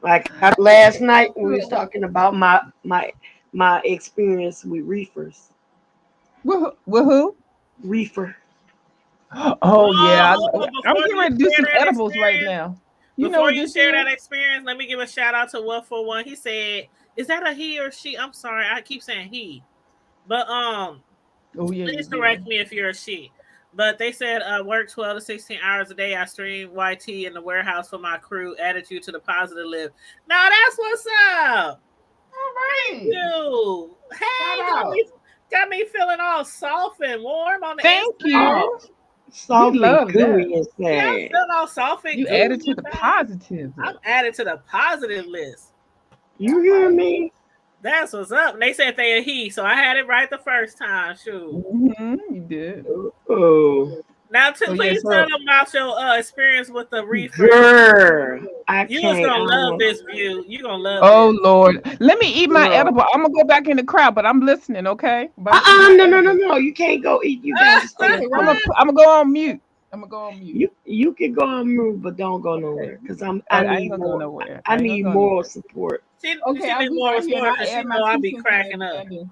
Like last night we was talking about my experience with reefers. With who? Reefer. Oh Well, yeah, hold on. I'm Before getting you ready to do share some that edibles right experience, now. You know before what you this share is? that experience, let me give a shout out to What for One. He said, "Is that a he or she?" I'm sorry, I keep saying he, but Oh yeah, you please did. correct me if you're a she. But they said, work 12 to 16 hours a day. I stream YT in the warehouse for my crew. Attitude to the positive live. Now that's what's up. All Thank right. you. Shout Hey, out. got me feeling all soft and warm on the Thank inside. Oh, you. We soft and love that. gooey Yeah, I'm inside. feeling all soft and You gooey added to the inside. positive I'm list. added to the positive list. You All hear right. me? That's what's up. And they said they a he, so I had it right the first time. Shoot. You did. Oh, Now, So yeah, please tell so them about your experience with the reefers. girl, I You was can't. I gonna love don't. this view. You gonna love oh this. Lord. Let me eat my Girl. edible. I'm gonna go back in the crowd, but I'm listening, okay? But I'm gonna eat my No, no, no, edible. no. You can't go eat. You got to stay Okay, at well home. I'm gonna go on mute. I'm gonna go on mute. You can go and move, but don't go Okay. nowhere. Cause All I right, I ain't need gonna go more. nowhere. I I ain't gonna need go moral nowhere. support. Okay, She I'll need be more right here and support I because she add my know I two be cents in cracking everything up. I do.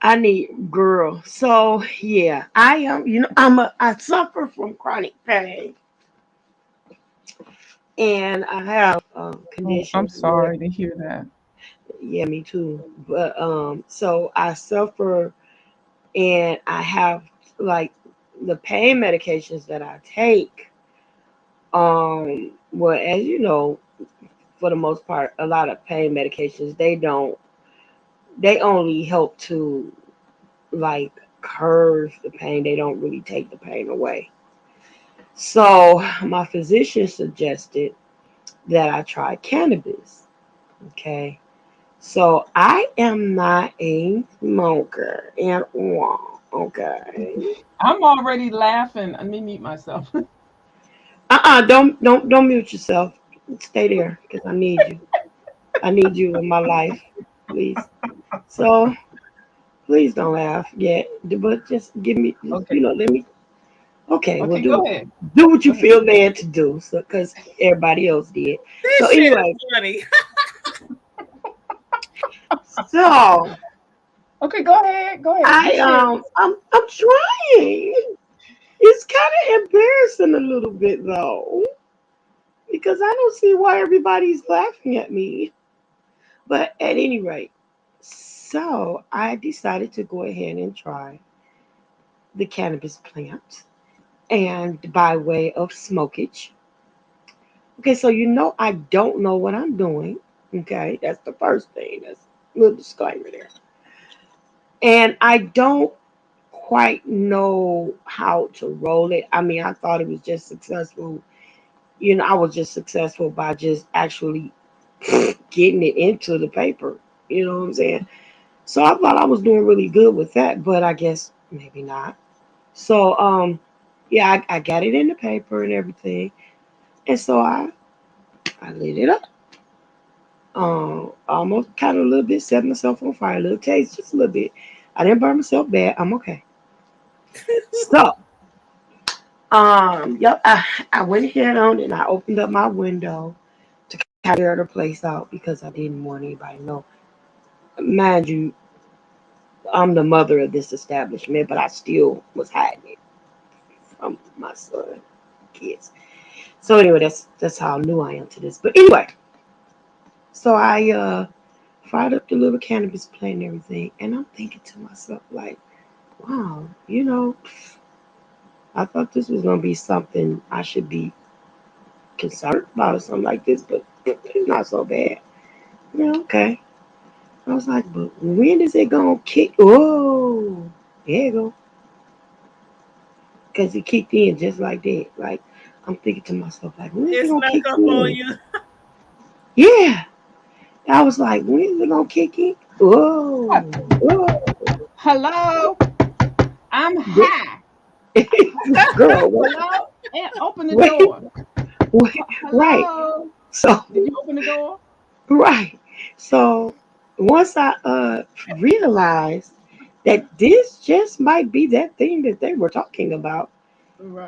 I need girl. So yeah, I am. I suffer from chronic pain, and I have Oh, I'm conditions where sorry to hear that. yeah, me too. But so I suffer, and I have like the pain medications that I take. Well, as you know, for the most part, a lot of pain medications they only help to like curve the pain. They don't really take the pain away. So my physician suggested that I try cannabis. Okay. So I am not a smoker at all. Okay. I'm already laughing. Let me mute myself. Don't mute yourself. Stay there because I need you. I need you in my life, please. So please don't laugh yet, but just give me, Okay. let me. Okay, well Okay, go ahead. do what Go you ahead. feel led to do, so because everybody else did. So This shit is anyway, funny. so Okay, go ahead. Go ahead. I Let's hear it. I'm trying. It's kind of embarrassing a little bit though, because I don't see why everybody's laughing at me. But at any rate, so I decided to go ahead and try the cannabis plant, and by way of smokage. Okay, so I don't know what I'm doing. Okay, that's the first thing. That's a little disclaimer there. And I don't quite know how to roll it. I mean, I thought it was just successful. I was just successful by just actually getting it into the paper. You know what I'm saying? So I thought I was doing really good with that, but I guess maybe not. So yeah, I got it in the paper and everything. And so I lit it up. Almost kind of a little bit set myself on fire, a little taste, just a little bit. I didn't burn myself bad. I'm okay. So, yep, I went ahead on and I opened up my window to kind of air the place out because I didn't want anybody to know. Mind you, I'm the mother of this establishment, but I still was hiding it from my son, kids. So anyway, that's how new I am to this. But anyway, So I fired up the little cannabis plant and everything, and I'm thinking to myself like, wow, I thought this was gonna be something I should be concerned about or something like this, but it's not so bad. Yeah, okay. I was like, but when is it gonna kick? Oh, there you go. Because it kicked in just like that. Like, I'm thinking to myself, like, when is It it gonna snuck kick up on in? you. Yeah. I was like, when is it gonna kick in? Oh, oh. Hello, I'm Girl, high. girl, wait, Hello, and open the wait, door. wait, right. Hello. So, Did you open the door? right. So, once I realized that this just might be that thing that they were talking about,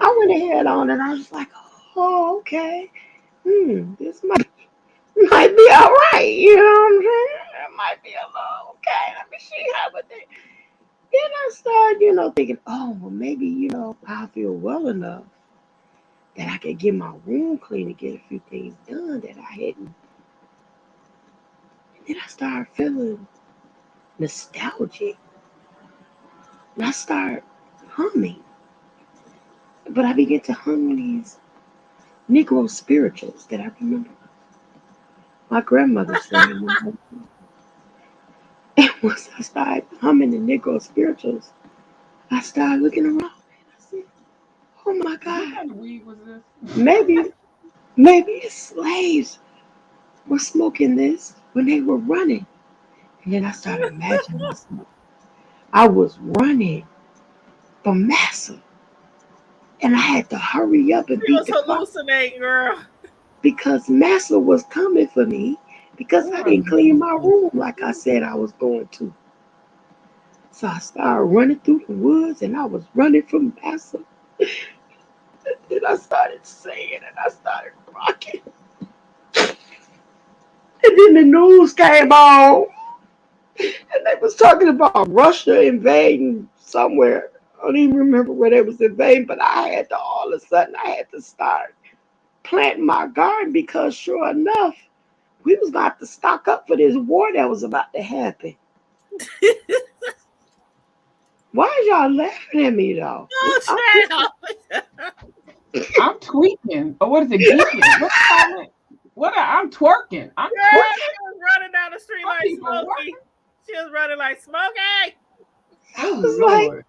I Right. went ahead on and I was like, oh, okay. This might be all right. You know what I'm saying? It might be a little okay. Let me see how it. Then I started, thinking, oh, well, maybe, I feel well enough that I could get my room clean and get a few things done that I hadn't. And then I started feeling nostalgic. And I started humming. But I began to hum these Negro spirituals that I remember my grandmother saying when I was young. And once I started humming the Negro spirituals, I started looking around and I said, oh my What God, kind of weed was this? maybe, maybe slaves were smoking this when they were running. And then I started imagining myself. I was running from Massa and I had to hurry up and She beat was the clock hallucinating, girl. because Massa was coming for me because I Oh, didn't clean my room like I said I was going to. So I started running through the woods and I was running from Massa. And I started singing and I started rocking. And then the news came on and they was talking about Russia invading somewhere. I don't even remember where they was invading, but I had to all of a sudden I had to start planting my garden because sure enough, we was about to stock up for this war that was about to happen. Why is y'all laughing at me though? Oh, I'm child. I'm tweaking. Or what is it? Geeking? What you call it? I'm twerking. I'm Girl, twerking. she was running down the street Some like people Smokey. working. She was running like Smokey. Oh was like, Lord.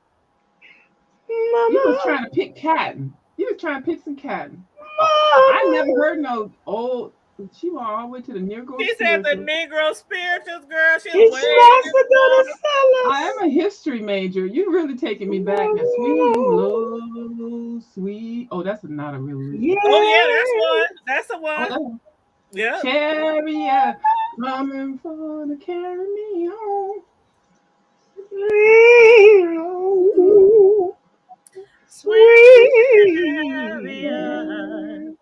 You was Mama, trying to pick cotton. You was trying to pick some cotton. I Mama. never heard no old. She went all the way to the Negro She said the spiritual. Negro spirituals, girl. She was It's way in Massa the gonna corner. sell I us. am a history major. You really taking me back now. Sweet low, sweet. Oh, that's not a real. Oh yeah, that's Yeah. one. That's the Oh, one. that's Yep. chariot coming for to carry me home. Sweet Sweet. chariot,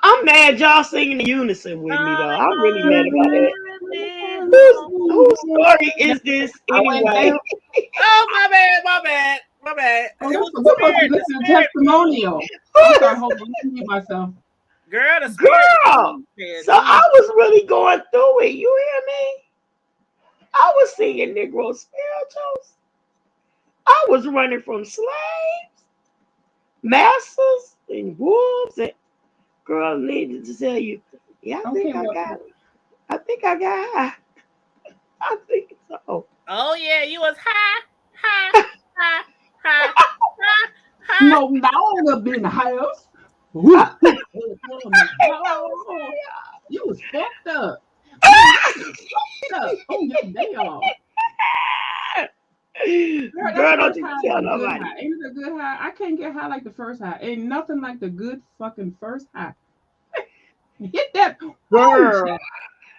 I'm mad y'all singing in unison with me though. coming I'm really for to mad about that. carry me Whose home. whose story is this I went anyway? down. Oh, my bad, my bad, my bad. Oh, It that's was what the we're supposed to spirit. The listen to spirit moved. testimonial. I'm sorry, hold on. Let me mute myself. Girl, the spirit Girl. moved. Said, So do I it. was really going through it. You hear me? I was singing Negro spirituals. I was running from slaves, masters, and wolves. And girl, needed to tell you, yeah, Okay, well, I think I got high. I think so. Oh yeah, you was high, high, high, high, high, high. no, now up in the house. I, Ooh, oh, you was fucked up. Man, you was fucked up on your day off. Girl, that girl, don't first you high is tell a good nobody. high. Ain't it a good high? I can't get high like the first high. Ain't nothing like the good fucking first high. Hit that. Oh, Girl,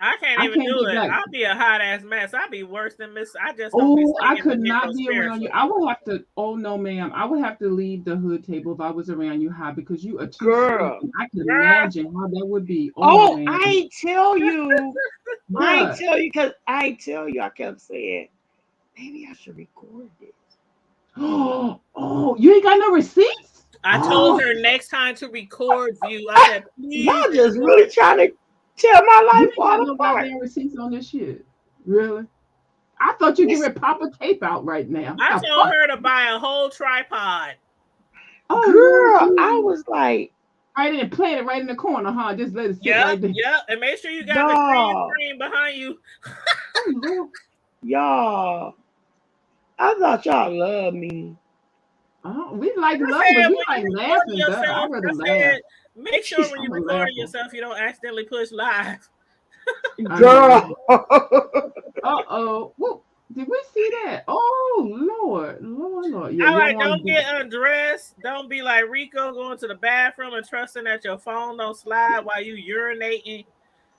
I can't I even can't do get it. back. I'll be a hot ass mess. I'll be worse than Miss. I just don't be Oh, I singing the could Negro not be around you. spiritual. I would have to. Oh no, ma'am. I would have to leave the hood table if I was around you high because you are too sweet, girl. and I can Girl, imagine how that would be. Oh no, Oh, ma'am. I ain't tell you. I ain't What? tell you because I ain't tell you. I kept saying, maybe I should record this. Oh, you ain't got no receipts? I told Oh, her next time to record you. I said, please Y'all just record. really trying to. Tear my You life ain't got fall no apart. goddamn receipts on this shit. Really? I thought you'd give It's, me pop a tape out right now. What I the told fuck? her to buy a whole tripod. Oh Lord girl, I Jesus. was like, Right there, playing it right in the corner, huh? Just let it sit Yep, right there. yep. And make sure you got the green dog, screen behind you. Oh Lord. y'all. I thought y'all loved me. Oh, we like I love, but said we when like you record laughing better. I yourself, rather I laugh. said make sure when you I'm a record laugher. yourself, you don't accidentally push live. I know. Girl. Uh-oh. Whoop. Did we see that? Oh Lord. Lord, Lord. Yeah, I you don't like want don't to do get undressed. Don't be like Rico going to the bathroom and trusting that your phone don't slide while you urinating.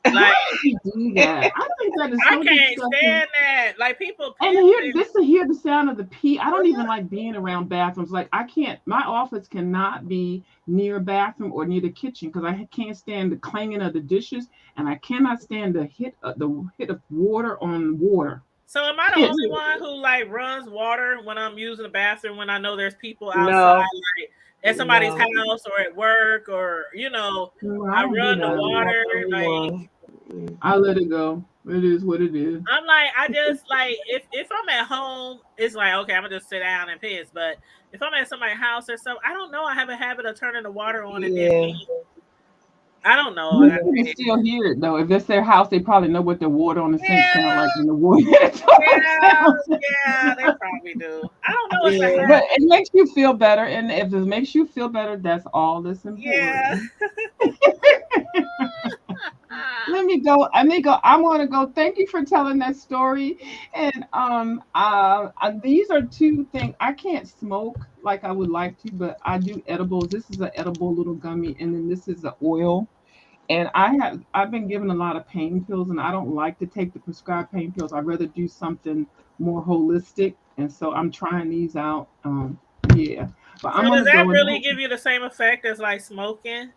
why Like would you do that? I think that is I so can't disgusting. stand that. Like people And hear pissing. this to hear the sound of the pee. I don't even like being around bathrooms. Like I can't. My office cannot be near a bathroom or near the kitchen because I can't stand the clanging of the dishes, and I cannot stand the hit of water on water. So am I the only Period. one who like runs water when I'm using the bathroom when I know there's people outside, No, like at somebody's no. house or at work or No, I I don't do run the No, that. you're not water. the only Like one. Mm. I let it go. It is what it is. I'm like I just like if I'm at home, it's like okay, I'm gonna just sit down and piss. But if I'm at somebody's house or something, I don't know. I have a habit of turning the water on and then Yeah. pee. I don't know. But you can still hear it though. If it's their house, they probably know what the water on the sink sound Yeah, like and the water hit the toilet yeah, sounds. yeah. They probably do. I don't know. It's a Yeah. But habit. it makes you feel better, and if it makes you feel better, that's all that's Yeah. important. Let me go. Let me go. I want to go. Thank you for telling that story. And these are two things. I can't smoke like I would like to, but I do edibles. This is an edible little gummy, and then this is the oil. And I've been given a lot of pain pills, and I don't like to take the prescribed pain pills. I'd rather do something more holistic, and so I'm trying these out. Yeah, but So I'm does gonna that go and really give you the same effect as like smoking?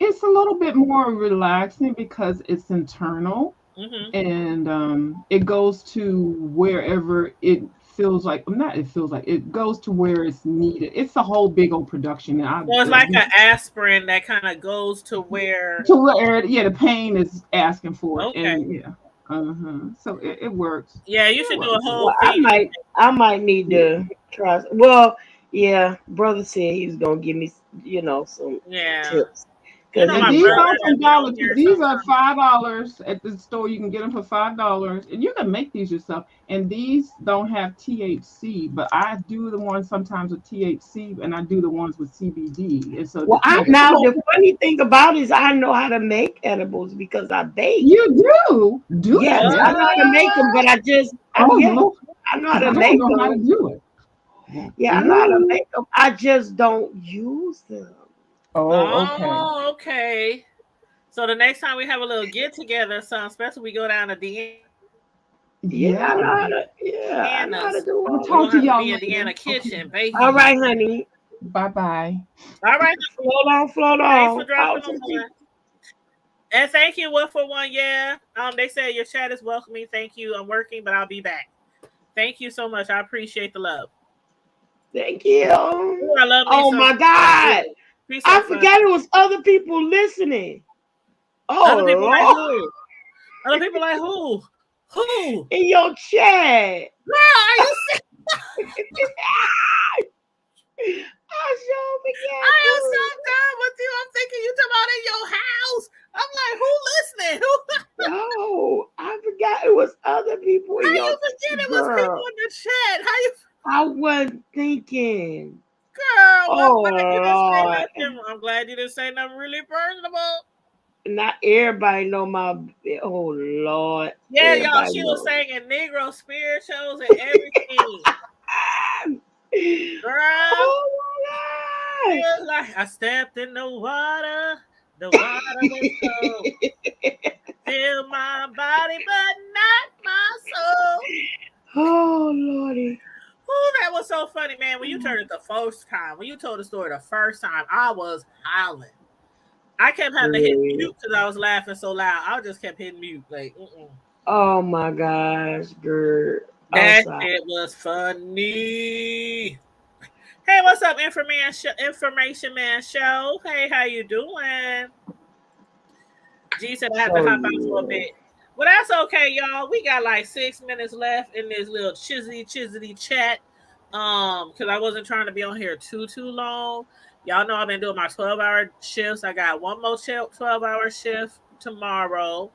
it's a little bit more relaxing because it's internal Hmm. and it goes to wherever it feels like not it feels like it goes to where it's needed. It's a whole big old production and So it's like an aspirin that kind of goes to where. to where yeah the pain is asking for it Okay. and yeah so it works. Yeah, you It should do a works. whole Well, feed. I might need Yeah. to try. Well, yeah, brother said he was gonna give me, some Yeah. tips You because know he And my be these brother are telling. that from be on Dollar Tree. here These are sometimes. $5 at the store. You can get them for $5, and you can make these yourself. And these don't have THC, but I do the ones sometimes with THC, and I do the ones with CBD. And so, Well, I it's a now whole. the funny thing about it is I know how to make edibles because I bake. You do? Do Yes, you I really? know how to make them, but What? Oh yeah, Lord, I know how because to I don't make know how to them. do it. Yeah, I know how to Ooh. make them. I just don't use them. Oh, okay. Oh, okay. So the next time we have a little get together, something special, we go down to Yeah, I know Yeah. how to. Yeah, I know how to Deanna's. do I'll all We're that. talk gonna to have to y'all be in later. Deanna Okay. kitchen All baking. right, honey. Bye bye. All right. Float on, float Thanks for on. dropping Talk them to you. on. And thank you, one for one. Yeah. They said your chat is welcoming. Thank you. I'm working, but I'll be back. Thank you so much. I appreciate the love. Thank Ooh, you. I love me Oh some my Spillt. God. She's so I funny. forgot it was other people listening. Oh Other people like Lord. who? Other people like who? Who? In your chat. Girl, are you sick? I sure I forget, am so girl. done with you. I'm thinking you talking about in your house. I'm like, who listening? Who? No, I forgot it was other people How in you your forget it was people girl. in the chat? How you, I wasn't thinking. girl? Well, I'm Oh glad you didn't say Lord. nothing. I'm glad you didn't say nothing really personable. Not everybody know my. Oh Lord. Yeah, y'all. Everybody She was know. singing Negro spirit shows and everything. Girl, Oh she my God. was like, I stepped in the water was cold. Fill my body, but not my soul. Oh Lordy. Ooh, that was so funny, man. When you told it the first time, when you told the story the first time, I was howling. I kept having to hit Great. mute because I was laughing so loud. I just kept hitting mute. Like, Oh my gosh, girl. I'm that sorry. shit was funny. Hey, what's up, information man show? Hey, how you doing? G said I have to So hop out for a yeah. bit. Well, that's okay, y'all. We got like 6 minutes left in this little chizzy chat. Because I wasn't trying to be on here too long. Y'all know I've been doing my 12-hour shifts. I got one more 12-hour shift tomorrow.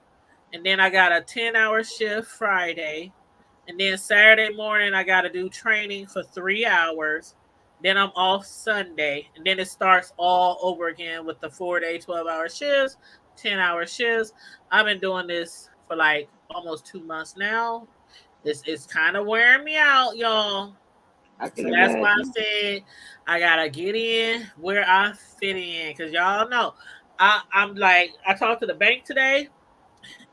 And then I got a 10-hour shift Friday. And then Saturday morning, I got to do training for 3 hours. Then I'm off Sunday. And then it starts all over again with the 4-day, 12-hour shifts, 10-hour shifts. I've been doing this for like almost 2 months now. It's kind of wearing me out, y'all. I So can that's why I imagine. said I gotta get in where I fit in. Cause y'all know I'm like I talked to the bank today.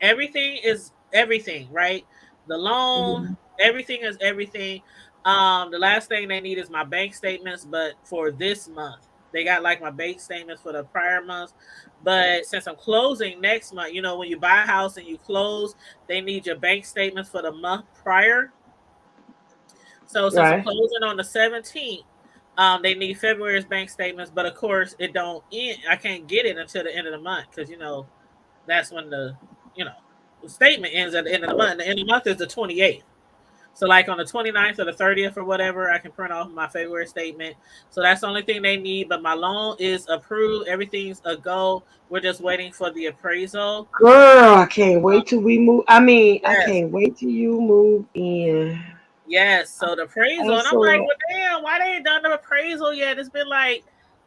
Everything is everything, right? The loan, Mhm. everything is everything. The last thing they need is my bank statements, but for this month. They got like my bank statements for the prior months. But since I'm closing next month, you know, when you buy a house and you close, they need your bank statements for the month prior. So since I'm Right. closing on the 17th, they need February's bank statements, but of course it don't end. I can't get it until the end of the month because you know that's when you know the statement ends at the end of the month. The end of the month is the 28th. So like on the 29th or the 30th or whatever, I can print off my February statement. So that's the only thing they need. But my loan is approved. Everything's a go. We're just waiting for the appraisal. Girl, I can't wait till we move. I mean, I Yes. can't wait till you move in. Yes. So the appraisal. I'm And I'm like, so well damn, why they ain't done the appraisal yet? It's been like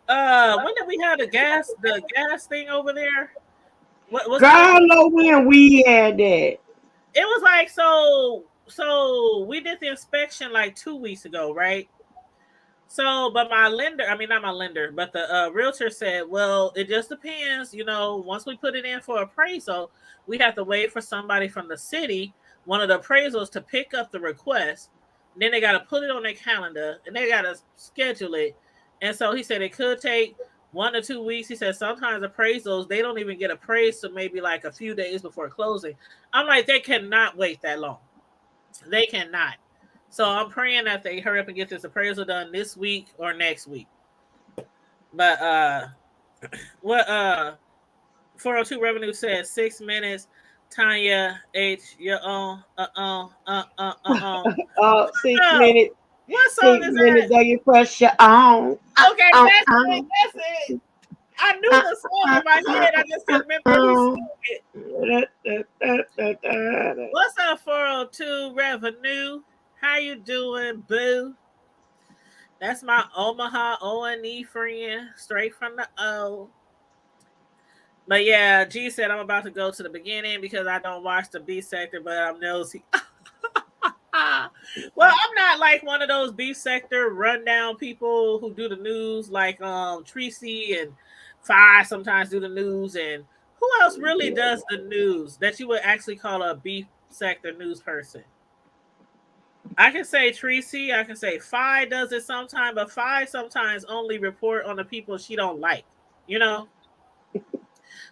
when did we have the gas thing over there? What's girl, that I over know when we had that. It was like so we did the inspection like 2 weeks ago, right? So, but my lender, I mean, not my lender, but the realtor said, well, it just depends. You know, once we put it in for appraisal, we have to wait for somebody from the city, one of the appraisals, to pick up the request. Then they got to put it on their calendar and they got to schedule it. And so he said it could take 1 to 2 weeks. He said sometimes appraisals, they don't even get appraised to maybe like a few days before closing. I'm like, they cannot wait that long. They cannot. So I'm praying that they hurry up and get this appraisal done this week or next week. But what 402 revenue says 6 minutes. Tanya H, your own, 6 Oh, minutes, what song six is minutes that? of your pressure on. Okay, that's it. That's it. I knew Uh, the song uh, in my head. I just couldn't remember who uh, sang it. What's up, 402 revenue? How you doing, boo? That's my Omaha O&E friend, straight from the O. But yeah, G said I'm about to go to the beginning because I don't watch the B sector, but I'm nosy. Well, I'm not like one of those B sector rundown people who do the news like Tracy and Fi sometimes do the news, and who else really does the news that you would actually call a B sector news person? I can say Tracy, I can say Fi does it sometimes, but Fi sometimes only report on the people she don't like. You know,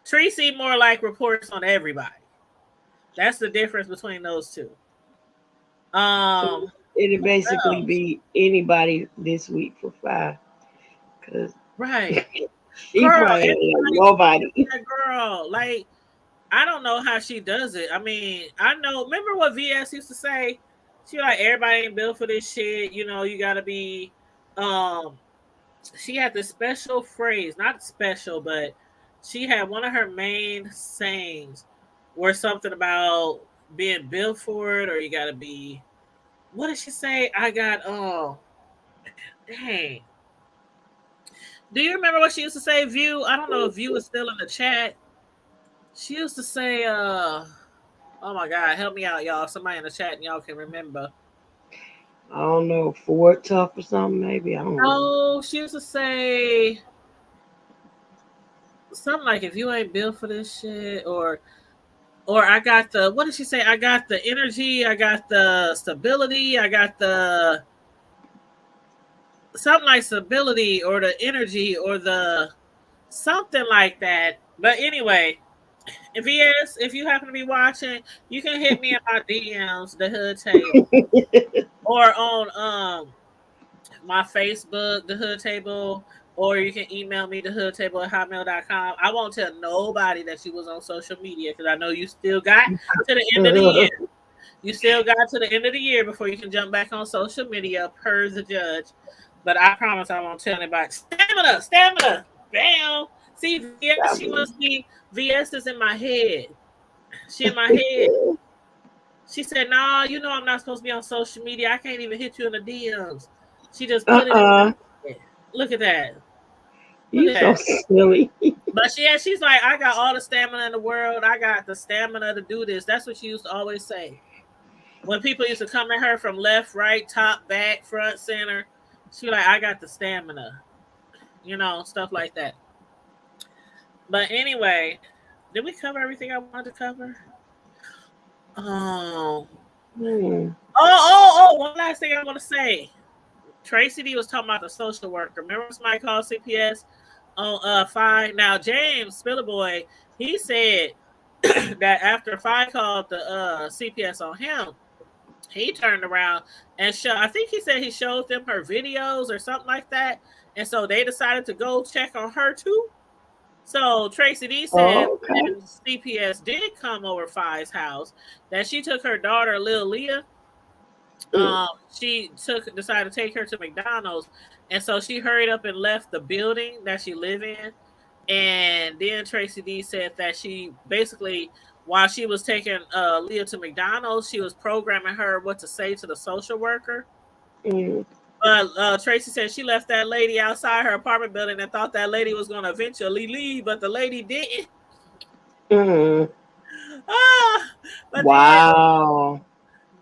Tracy more like reports on everybody. That's the difference between those two. So Um, it'll what basically else? be anybody this week for 5. Because Right, she girl. probably ain't like Everybody nobody. that girl. Like I don't know how she does it. I mean, I know. Remember what VS used to say? She like everybody ain't built for this shit. You know, you got to be. Um, she had this special phrase, not special, but she had one of her main sayings were something about being built for it, or you got to be. What did she say? I got. Oh, dang. Do you remember what she used to say? View. I don't know if View is still in the chat. She used to say. Oh my God, help me out, y'all. Somebody in the chat and y'all can remember. I don't know, Ford Tough or something, maybe. I don't know. Oh, she used to say something like if you ain't built for this shit, or I got the what did she say? I got the energy, I got the stability, I got the something like stability or the energy or the something like that. But anyway, if you happen to be watching, you can hit me in my DMs, the hood table, or on my Facebook, the hood table, or you can email me thehoodtable@hotmail.com. I won't tell nobody that you was on social media because I know you still got to the end of the year. You still got to the end of the year before you can jump back on social media per the judge. But I promise I won't tell anybody. Stamina, stamina, bam. See, VS, she must be, VS is in my head. She in my head. She said, "Nah, you know I'm not supposed to be on social media. I can't even hit you in the DMs." She just put it in my head. Look at that. Look You at so that. silly. But she's like, I got all the stamina in the world. I got the stamina to do this. That's what she used to always say. When people used to come at her from left, right, top, back, front, center, she like, I got the stamina. Stuff like that. But anyway, did we cover everything I wanted to cover? Oh, Hmm. one last thing I want to say. Tracy D was talking about the social worker. Remember somebody called CPS on Fi? Now James Spillerboy, he said that after Fi called the CPS on him, he turned around and I think he said he showed them her videos or something like that. And so they decided to go check on her too. So Tracy D said Oh, okay. when CPS did come over Fi's house, that she took her daughter, Lil Leah, Mm, she decided to take her to McDonald's, and so she hurried up and left the building that she lived in. And then Tracy D said that she basically, while she was taking Leah to McDonald's, she was programming her what to say to the social worker. mm, But Tracy said she left that lady outside her apartment building and thought that lady was going to eventually leave, but the lady didn't. mm. Ah, but Wow.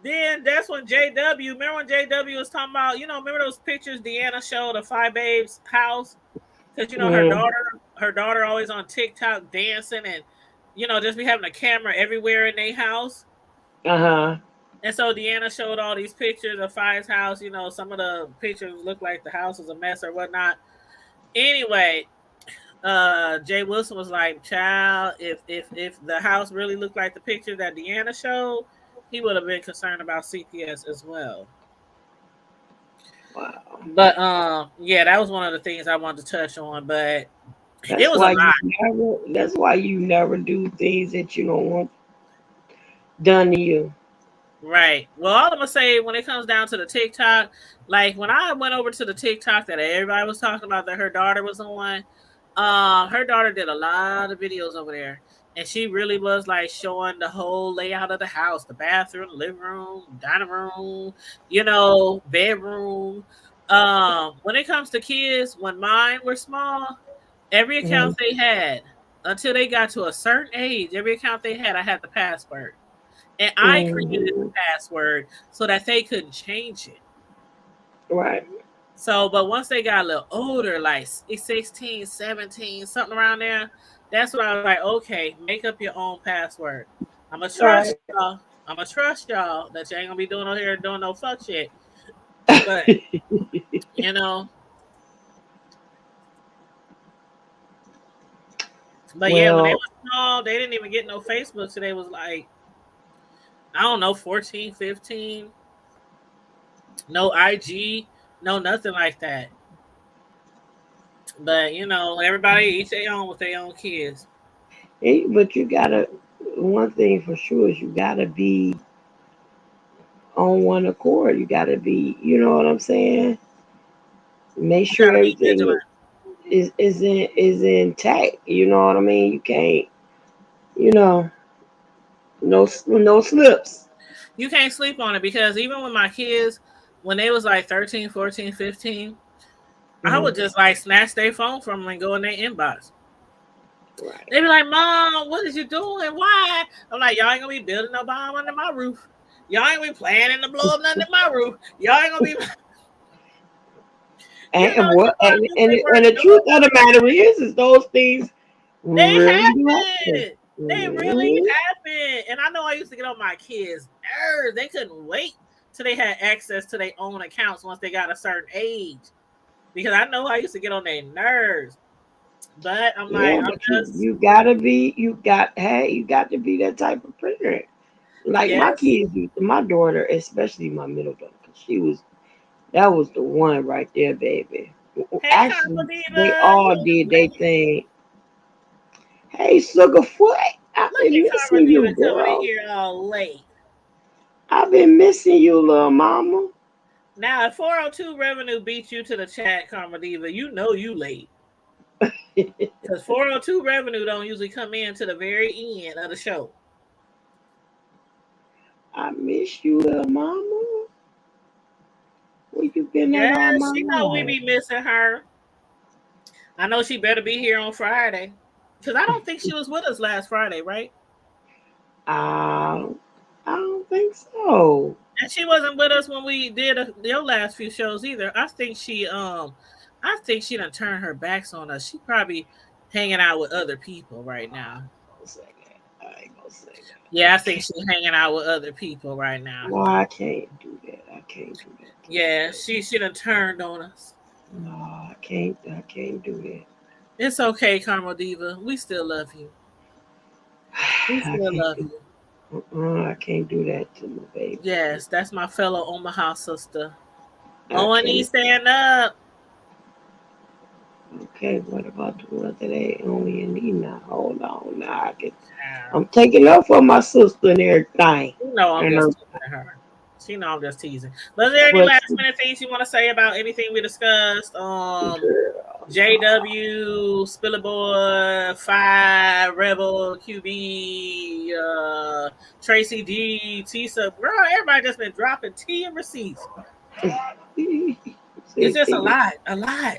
then that's when JW, remember when JW was talking about, remember those pictures Deanna showed of Five Babes' house? Because Mm, her daughter always on TikTok dancing and just be having a camera everywhere in their house. uh-huh. And so Deanna showed all these pictures of Five's house. Some of the pictures look like the house was a mess or whatnot. Anyway, Jay Wilson was like, "Child, if the house really looked like the picture that Deanna showed, he would have been concerned about CPS as well." Wow. But yeah, that was one of the things I wanted to touch on. But it That's was a why you lot, never that's why you never do things that you don't want done to you. right? Well, all I'm gonna say when it comes down to the TikTok, like when I went over to the TikTok that everybody was talking about that her daughter was on, her daughter did a lot of videos over there, and she really was like showing the whole layout of the house, the bathroom, the living room, dining room, bedroom. When it comes to kids, when mine were small, every Mhm. account they had until they got to a certain age, every account they had, I had the password. And I created the Mhm. password so that they couldn't change it. Right. So, but once they got a little older, like 16, 17, something around there, that's when I was like, okay, make up your own password. I'm going to trust Right. y'all. I'm going to trust y'all that you ain't going to be doing over here doing no fuck shit. But, you know, but yeah, when they Well, were small, they didn't even get no Facebook. So they was like, I don't know, 14, 15, no IG, no nothing like that. But everybody each their own with their own kids. but you gotta one thing for sure is you gotta be on one accord. You gotta be, you know what I'm saying? Make You sure gotta be everything vigilant. is intact. You know what I mean? You can't, you know, no slips. You can't sleep on it because even with my kids, when they was like 13, 14, 15, I Hmm. would just like snatch their phone from them and go in their inbox. Right. They be like, "Mom, what is you doing? Why?" I'm like, "Y'all ain't gonna be building no bomb under my roof. Y'all ain't gonna be planning to blow up nothing in my roof. Y'all ain't gonna be, And you what gotta do their and work. the truth of the matter is those things They really do happen. happen. They really Hmm. happen. And I know I used to get on my kids' nerves. They couldn't wait till they had access to their own accounts once they got a certain age. Because I know I used to get on their nerves. But I'm like, Yeah, I'm but just, you got to be that type of parent. Like my yes. kids, my daughter, especially my middle daughter, 'cause that was the one right there, baby. Hey, Karma Actually, they Diva. all You did their late. thing. Hey, Sugarfoot, I've Look been at Karma missing you, Diva coming in girl. here all late. I've been missing you, little mama. Now, if 402 revenue beats you to the chat, Karma Diva, you know you late. Because 402 revenue don't usually come in to the very end of the show. I miss you, little mama. Where you been Yeah, at all my she know we life? be missing her. I know she better be here on Friday. Because I don't think she was with us last Friday, right? I don't think so. And she wasn't with us when we did your last few shows either. I think she done turned her backs on us. She probably hanging out with other people right now. I'll say that. I ain't gonna say that. Yeah, I think she's hanging out with other people right now. No, I can't do that. I can't do that to my Yeah, baby. she done turned on us. No, I can't. I can't do that. It's okay, Carmel Diva. We still love you. We I still can't love do. you. I can't do that to my baby. Yes, that's my fellow Omaha sister. I O&E, can't. stand up. Okay, what about the one that ain't only in me now? Hold on, now I can. Child. I'm taking up for my sister and everything. You know I'm And just teasing her. She know I'm just teasing. But is there any but last minute things you want to say about anything we discussed? girl, JW, Spillerboy, Five, Rebel, QB, Tracy D, T Sub. Girl, everybody just been dropping tea and receipts. It's say just a tea, lot, a lot.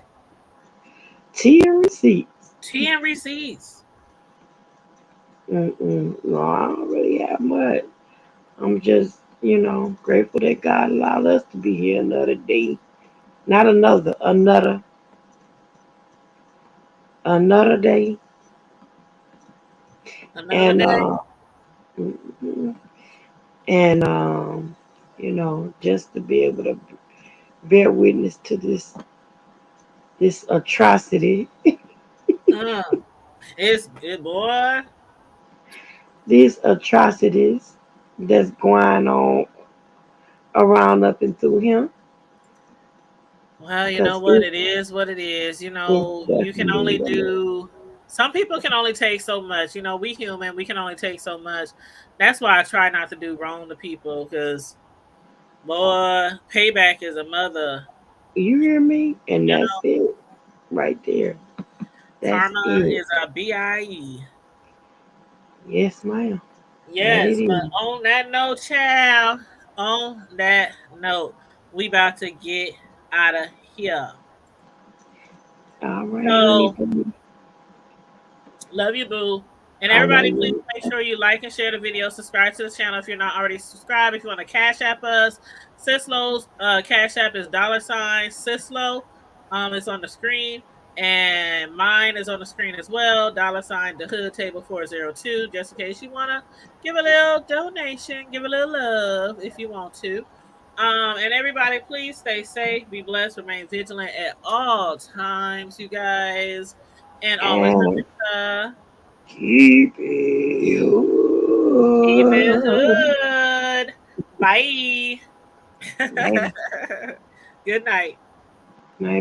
tea and receipts. Tea and receipts. No, I don't really have much. I'm just, grateful that God allowed us to be here another day. Not another day. Another And day. mm, and just to be able to bear witness to this atrocity, Uh, it's good, boy. these atrocities that's going on around up into him, Well, you know because what? It is what it is. it's You can definitely only the Lord. do. Some people can only take so much. We human. We can only take so much. That's why I try not to do wrong to people because, boy, payback is a mother. You hear me? And You that's know, it right there. That's karma it. is a BIE. Yes, ma'am. That it Yes, but is. on that note, child, on that note, we about to get out of here. All right, honey. So, love you, boo. And I love everybody, please you. make sure you like and share the video. Subscribe to the channel if you're not already subscribed. If you want to cash app us, Cislow's cash app is $Cislow. It's on the screen. And mine is on the screen as well. $, the hood table 402. Just in case you want to give a little donation, give a little love if you want to. And everybody, please stay safe, be blessed, remain vigilant at all times, you guys. And always And remember, keep it. keep it hood. Bye. Later. Good night.